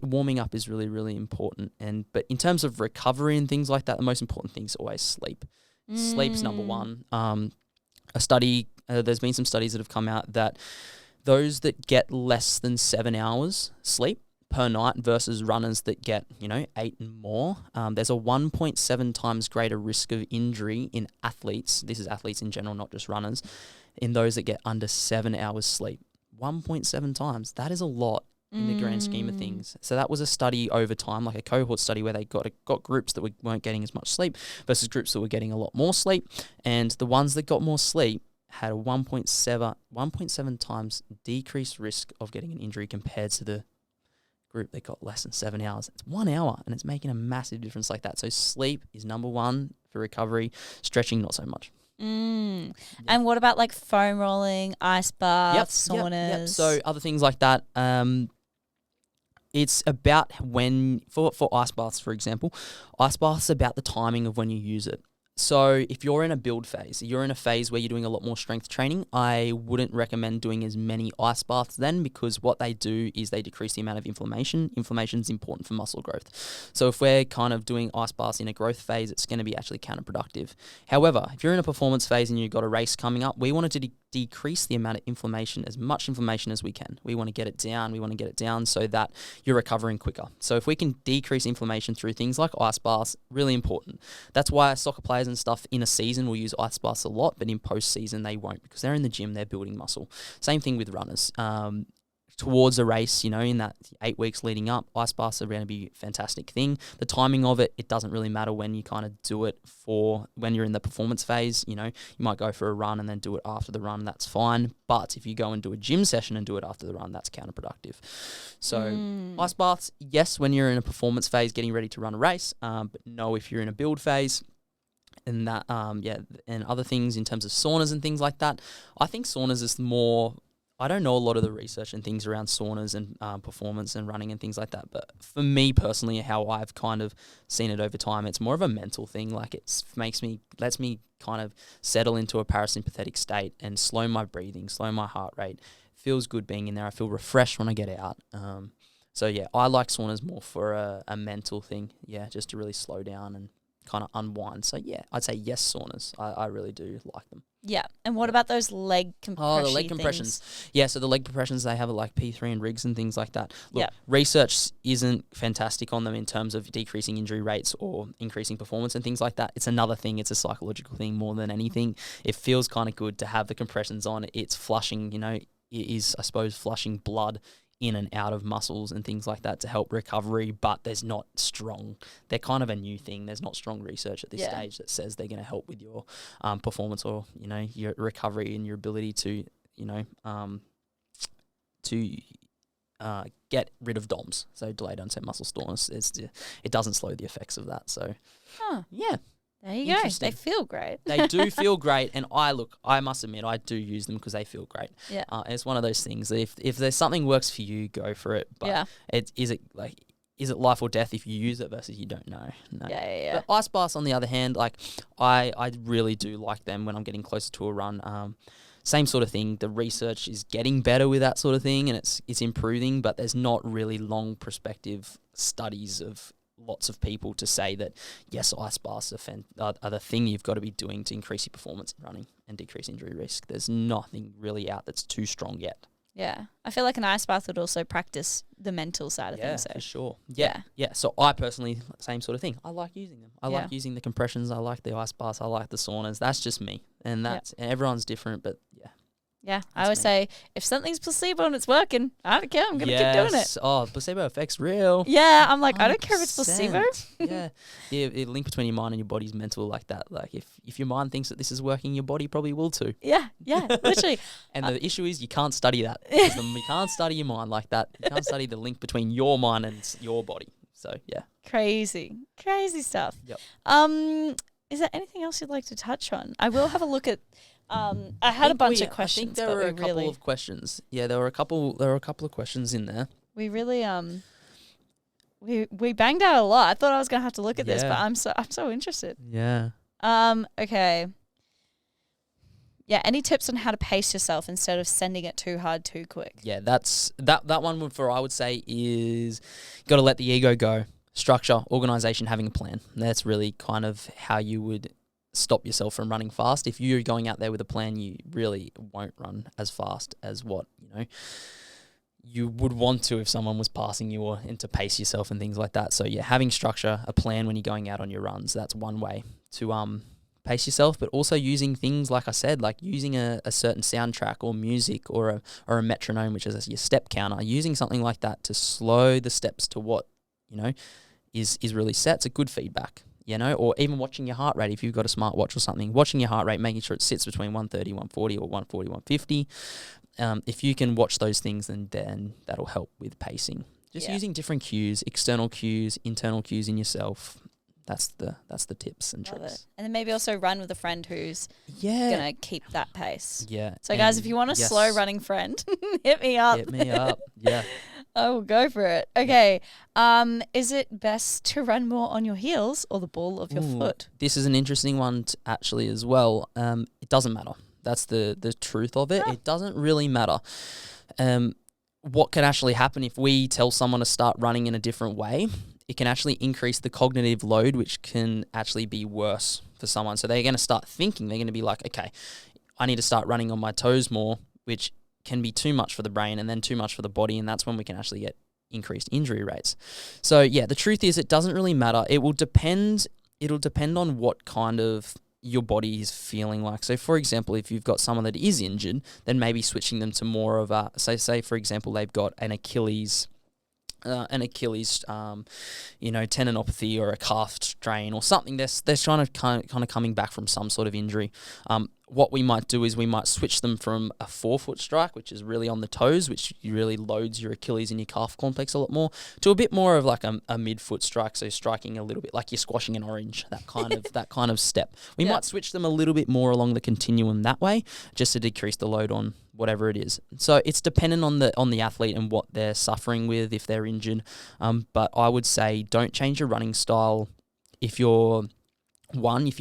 warming up is really, really important. But in terms of recovery and things like that, the most important thing is always sleep. Sleep's number one. There's been some studies that have come out that those that get less than 7 hours sleep per night versus runners that get, 8 and more, there's a 1.7 times greater risk of injury in athletes. This is athletes in general, not just runners, in those that get under 7 hours sleep. 1.7 times. That is a lot in the grand scheme of things. So that was a study over time, like a cohort study where they got groups that weren't getting as much sleep versus groups that were getting a lot more sleep. And the ones that got more sleep had a 1.7 times decreased risk of getting an injury compared to the group that got less than 7 hours. It's 1 hour and it's making a massive difference like that. So sleep is number one for recovery, stretching not so much. And what about like foam rolling, ice baths, saunas? Yep. So other things like that. It's about when, for ice baths, for example, ice baths about the timing of when you use it. So if you're in a build phase, you're in a phase where you're doing a lot more strength training, I wouldn't recommend doing as many ice baths then, because what they do is they decrease the amount of inflammation. Inflammation is important for muscle growth. So if we're kind of doing ice baths in a growth phase, it's going to be actually counterproductive. However, if you're in a performance phase and you've got a race coming up, we want to decrease the amount of inflammation, as much inflammation as we can. We want to get it down. We want to get it down so that you're recovering quicker. So if we can decrease inflammation through things like ice baths, really important. That's why soccer players and stuff in a season will use ice baths a lot, but in post-season they won't, because they're in the gym, they're building muscle. Same thing with runners. Towards a race, in that 8 weeks leading up, ice baths are going to be a fantastic thing. The timing of it doesn't really matter when you kind of do it for when you're in the performance phase. You might go for a run and then do it after the run. That's fine. But if you go and do a gym session and do it after the run, that's counterproductive. So ice baths, yes, when you're in a performance phase, getting ready to run a race, but no, if you're in a build phase, and that, and other things in terms of saunas and things like that. I think saunas is more, I don't know a lot of the research and things around saunas and performance and running and things like that. But for me personally, how I've kind of seen it over time, it's more of a mental thing. Like lets me kind of settle into a parasympathetic state and slow my breathing, slow my heart rate. Feels good being in there. I feel refreshed when I get out. So yeah, I like saunas more for a mental thing. Yeah, just to really slow down and kind of unwind. So yeah, I'd say yes, saunas. I really do like them. Yeah. And what about those leg compression? Oh, the leg compressions. Things? Yeah, so the leg compressions, they have like P3 and rigs and things like that. Look, research isn't fantastic on them in terms of decreasing injury rates or increasing performance and things like that. It's another thing. It's a psychological thing more than anything. It feels kind of good to have the compressions on. It's flushing, it is, I suppose, flushing blood in and out of muscles and things like that to help recovery, but they're kind of a new thing. There's not strong research at this stage that says they're going to help with your performance or, your recovery and your ability to, get rid of DOMS, so delayed onset muscle soreness. It doesn't slow the effects of that. So, yeah. There you go. They feel great. They do feel great, and I must admit, I do use them because they feel great. Yeah. And it's one of those things. If there's something works for you, go for it. But is it life or death if you use it versus you don't know? No. Yeah. But ice baths, on the other hand, I really do like them when I'm getting closer to a run. Same sort of thing. The research is getting better with that sort of thing, and it's improving, but there's not really long perspective studies of lots of people to say that, yes, ice baths are the thing you've got to be doing to increase your performance in running and decrease injury risk. There's nothing really out that's too strong yet. Yeah. I feel like an ice bath would also practice the mental side of things. Yeah, for sure. Yeah. So I personally, same sort of thing. I like using them. I like using the compressions. I like the ice baths. I like the saunas. That's just me. And and everyone's different, but yeah. Yeah, I always say, if something's placebo and it's working, I don't care. I'm going to keep doing it. Oh, placebo effect's real. Yeah, I'm like, 100%. I don't care if it's placebo. Yeah, the link between your mind and your body's mental like that. Like, if your mind thinks that this is working, your body probably will too. Yeah, literally. And the issue is you can't study that. You can't study your mind like that. You can't study the link between your mind and your body. So, yeah. Crazy stuff. Yep. Is there anything else you'd like to touch on? I will have a look at... I had a bunch of questions. I think there were a couple of questions. Yeah, there were a couple of questions in there. We really we banged out a lot. I thought I was gonna have to look at this, but I'm so interested. Yeah. Okay. Yeah. Any tips on how to pace yourself instead of sending it too hard too quick? Yeah, that one I would say is got to let the ego go. Structure, organization, having a plan. That's really kind of how you would stop yourself from running fast. If you're going out there with a plan, you really won't run as fast as what you would want to if someone was passing you, or and to pace yourself and things like that. So yeah, having structure, a plan when you're going out on your runs, that's one way to pace yourself, but also using things, like I said, like using a certain soundtrack or music or a metronome, which is your step counter, using something like that to slow the steps to what, is really set. It's a good feedback, or even watching your heart rate. If you've got a smartwatch or something, watching your heart rate, making sure it sits between 130, 140 or 140, 150. If you can watch those things, then that'll help with pacing. Just using different cues, external cues, internal cues in yourself. That's the tips and Love tricks. it. And then maybe also run with a friend who's gonna keep that pace. Yeah. So guys, if you want a slow running friend, hit me up. Hit me up. Yeah. I will go for it. Okay. Is it best to run more on your heels or the ball of your foot? This is an interesting one actually as well. It doesn't matter. That's the truth of it. It doesn't really matter. What can actually happen if we tell someone to start running in a different way? It can actually increase the cognitive load, which can actually be worse for someone. So they're going to start thinking, they're going to be like, okay, I need to start running on my toes more, which can be too much for the brain and then too much for the body. And that's when we can actually get increased injury rates. So yeah, the truth is it doesn't really matter. It'll depend on what kind of your body is feeling like. So for example, if you've got someone that is injured, then maybe switching them to more of a, say for example, they've got an Achilles tendinopathy or a calf strain or something. They're trying to kind of coming back from some sort of injury. What we might do is we might switch them from a forefoot strike, which is really on the toes, which really loads your Achilles and your calf complex a lot more, to a bit more of like a midfoot strike. So striking a little bit like you're squashing an orange, that kind of step. We might switch them a little bit more along the continuum that way, just to decrease the load on whatever it is. So it's dependent on the athlete and what they're suffering with, if they're injured. But I would say don't change your running style if you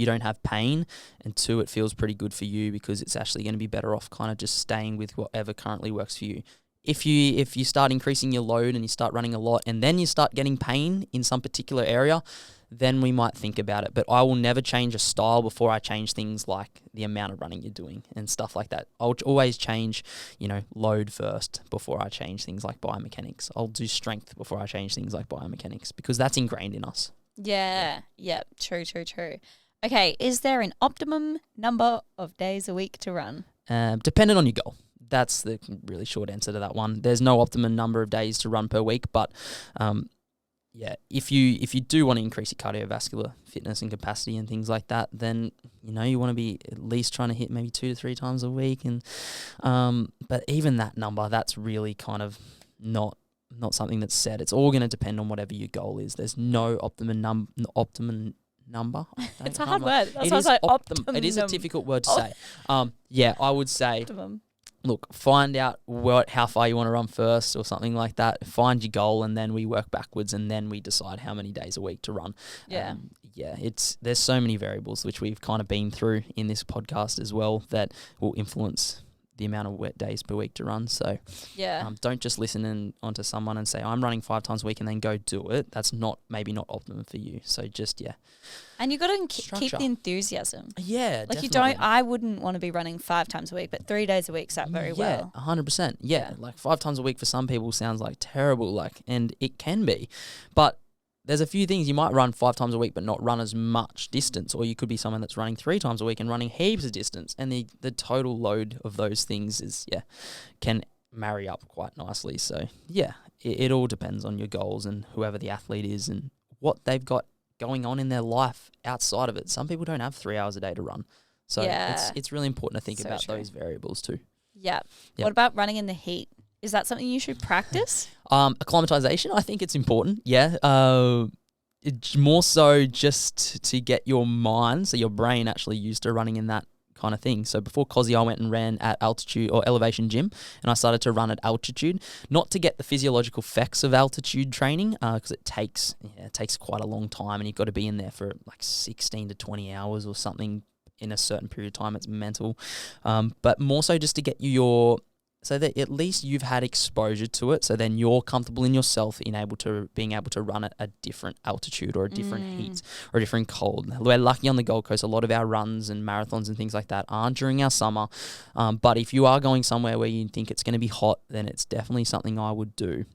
don't have pain, and two, it feels pretty good for you, because it's actually going to be better off kind of just staying with whatever currently works for you. If you start increasing your load and you start running a lot and then you start getting pain in some particular area, then we might think about it. But I will never change a style before I change things like the amount of running you're doing and stuff like that. I'll always change, load first before I change things like biomechanics. I'll do strength before I change things like biomechanics, because that's ingrained in us. Yeah. True. Okay, is there an optimum number of days a week to run? Dependent on your goal. That's the really short answer to that one. There's no optimum number of days to run per week, but if you do want to increase your cardiovascular fitness and capacity and things like that, then you want to be at least trying to hit maybe 2 to 3 times a week, and but even that number, that's really kind of not something that's set. It's all going to depend on whatever your goal is. There's no optimum number. It's a hard word. That's why I was like optimum. It is a difficult word to say. I would say, optimum. Look, find out how far you want to run first or something like that. Find your goal, and then we work backwards, and then we decide how many days a week to run. There's so many variables which we've kind of been through in this podcast as well that will influence the amount of days per week to run. So don't just listen onto someone and say, I'm running 5 times a week, and then go do it. That's maybe not optimum for you. So just, And you got to keep the enthusiasm. Yeah, like definitely. I wouldn't want to be running 5 times a week, but 3 days a week sat very well. 100%. Yeah, like 5 times a week for some people sounds like terrible, and it can be. But there's a few things. You might run 5 times a week but not run as much distance, or you could be someone that's running 3 times a week and running heaps of distance, and the total load of those things can marry up quite nicely. So it all depends on your goals and whoever the athlete is and what they've got going on in their life outside of it. Some people don't have 3 hours a day to run, so it's really important to think about those variables too. What about running in the heat? Is that something you should practice? Acclimatization, I think it's important. It's more so just to get your mind, so your brain actually used to running in that kind of thing. So before COSI, I went and ran at altitude or elevation gym, and I started to run at altitude, not to get the physiological effects of altitude training, because it takes quite a long time, and you've got to be in there for like 16 to 20 hours or something in a certain period of time. It's mental, but more so just to get your so that at least you've had exposure to it, so then you're comfortable in yourself in being able to run at a different altitude or a different heat or a different cold. We're lucky on the Gold Coast. A lot of our runs and marathons and things like that aren't during our summer. But if you are going somewhere where you think it's going to be hot, then it's definitely something I would do.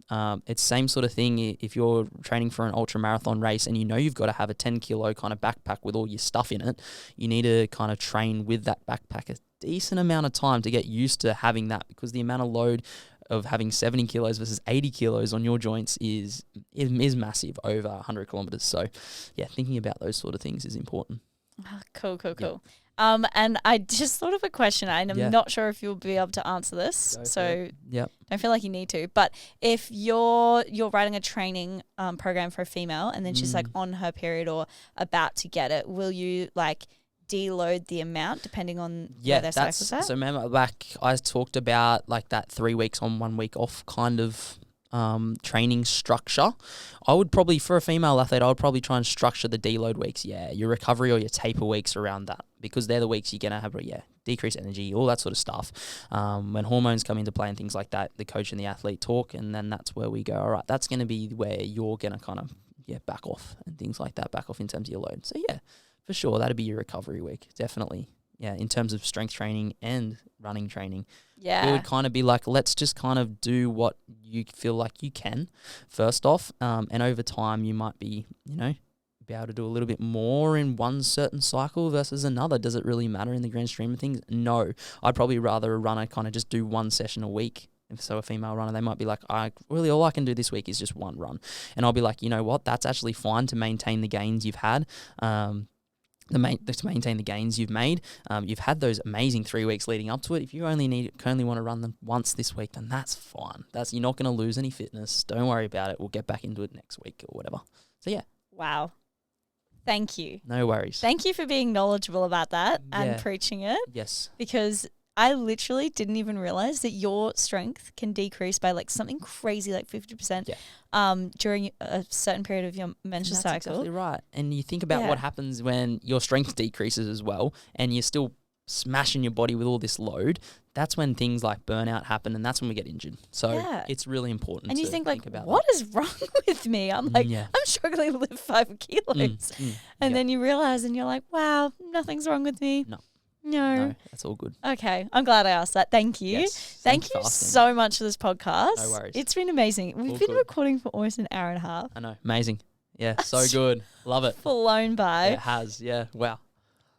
It's same sort of thing if you're training for an ultra marathon race and you know you've got to have a 10 kilo kind of backpack with all your stuff in it. You need to kind of train with that backpack a decent amount of time to get used to having that, because the amount of load of having 70 kilos versus 80 kilos on your joints is massive over 100 kilometers. So yeah, thinking about those sort of things is important. Oh, cool. And I just thought of a question, and I'm not sure if you'll be able to answer this. So don't feel like you need to. But if you're writing a training program for a female and then she's like on her period or about to get it, will you like deload the amount depending on where their cycle's at? So remember, like I talked about like that 3 weeks on 1 week off kind of training structure. I would probably, for a female athlete, I would probably try and structure the deload weeks. Yeah, your recovery or your taper weeks around that, because they're the weeks you're going to have, decreased energy, all that sort of stuff. When hormones come into play and things like that, the coach and the athlete talk, and then that's where we go, all right, that's going to be where you're going to kind of, back off and things like that, back off in terms of your load. So yeah, for sure, that'd be your recovery week, definitely. Yeah, in terms of strength training and running training. Yeah. It would kind of be like, let's just kind of do what you feel like you can first off. And over time, you might be, be able to do a little bit more in one certain cycle versus another. Does it really matter in the grand stream of things? No. I'd probably rather a runner kind of just do one session a week. So a female runner, they might be like, all I can do this week is just one run. And I'll be like, you know what? That's actually fine to maintain the gains you've had. To maintain the gains you've made. You've had those amazing 3 weeks leading up to it. If you only want to run them once this week, then that's fine. You're not going to lose any fitness. Don't worry about it. We'll get back into it next week or whatever. So yeah. Wow. Thank you. No worries. Thank you for being knowledgeable about that and preaching it. Yes. Because I literally didn't even realize that your strength can decrease by like something crazy like 50% during a certain period of your menstrual cycle. That's exactly right. And you think about what happens when your strength decreases as well and you're still smashing your body with all this load. That's when things like burnout happen, and that's when we get injured. So it's really important. And you think about what is wrong with me? I'm like, I'm struggling to lift 5 kilos. And then you realize and you're like, wow, nothing's wrong with me. No, that's all good. Okay, I'm glad I asked that. Thank you. Yes, Thank you so much for this podcast. No worries. It's been amazing. We've been recording for almost an hour and a half. I know. Amazing. Yeah, so good. Love it. Flown by. It has. Yeah. Wow.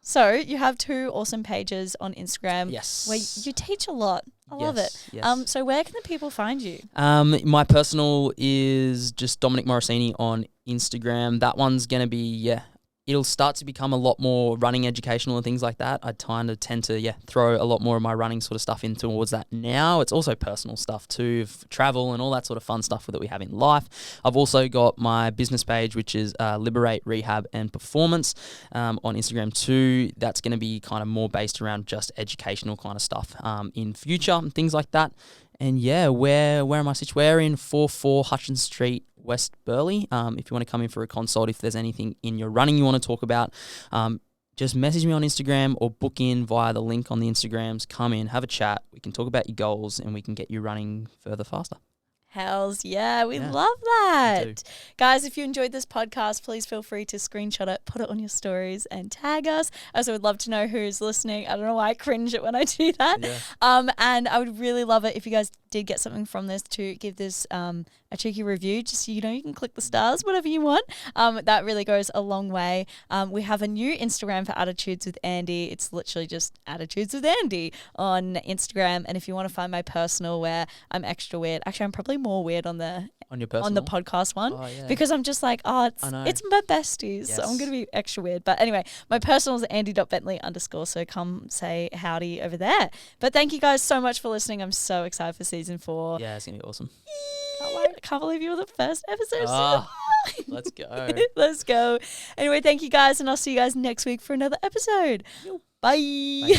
So you have 2 awesome pages on Instagram. Yes. Where you teach a lot. I love it. Yes. So where can the people find you? My personal is just Dominic Morosini on Instagram. That one's going to be, it'll start to become a lot more running educational and things like that. I tend to throw a lot more of my running sort of stuff in towards that now. It's also personal stuff too, travel and all that sort of fun stuff that we have in life. I've also got my business page, which is Liberate, Rehab and Performance on Instagram too. That's going to be kind of more based around just educational kind of stuff in future and things like that. And where am I situated? We're in 44 Hutchins Street, West Burleigh. If you want to come in for a consult, if there's anything in your running you want to talk about, just message me on Instagram or book in via the link on the Instagrams. Come in, have a chat. We can talk about your goals and we can get you running further faster. Hells yeah, we love that. Guys, if you enjoyed this podcast, please feel free to screenshot it, put it on your stories and tag us. I also would love to know who's listening. I don't know why I cringe it when I do that. Yeah. And I would really love it if you guys did get something from this to give this a cheeky review, just so you can click the stars, whatever you want. That really goes a long way. We have a new Instagram for Attitudes with Andy. It's literally just Attitudes with Andy on Instagram. And if you want to find my personal, where I'm extra weird, actually I'm probably more weird on the podcast one, because I'm just like, it's my besties, so I'm gonna be extra weird. But anyway, my personal is Andy.Bentley_, so come say howdy over there. But thank you guys so much for listening. I'm so excited for season 4. Yeah, it's gonna be awesome. I can't believe you were the first episode. Let's go. Let's go. Anyway, thank you guys, and I'll see you guys next week for another episode. Bye.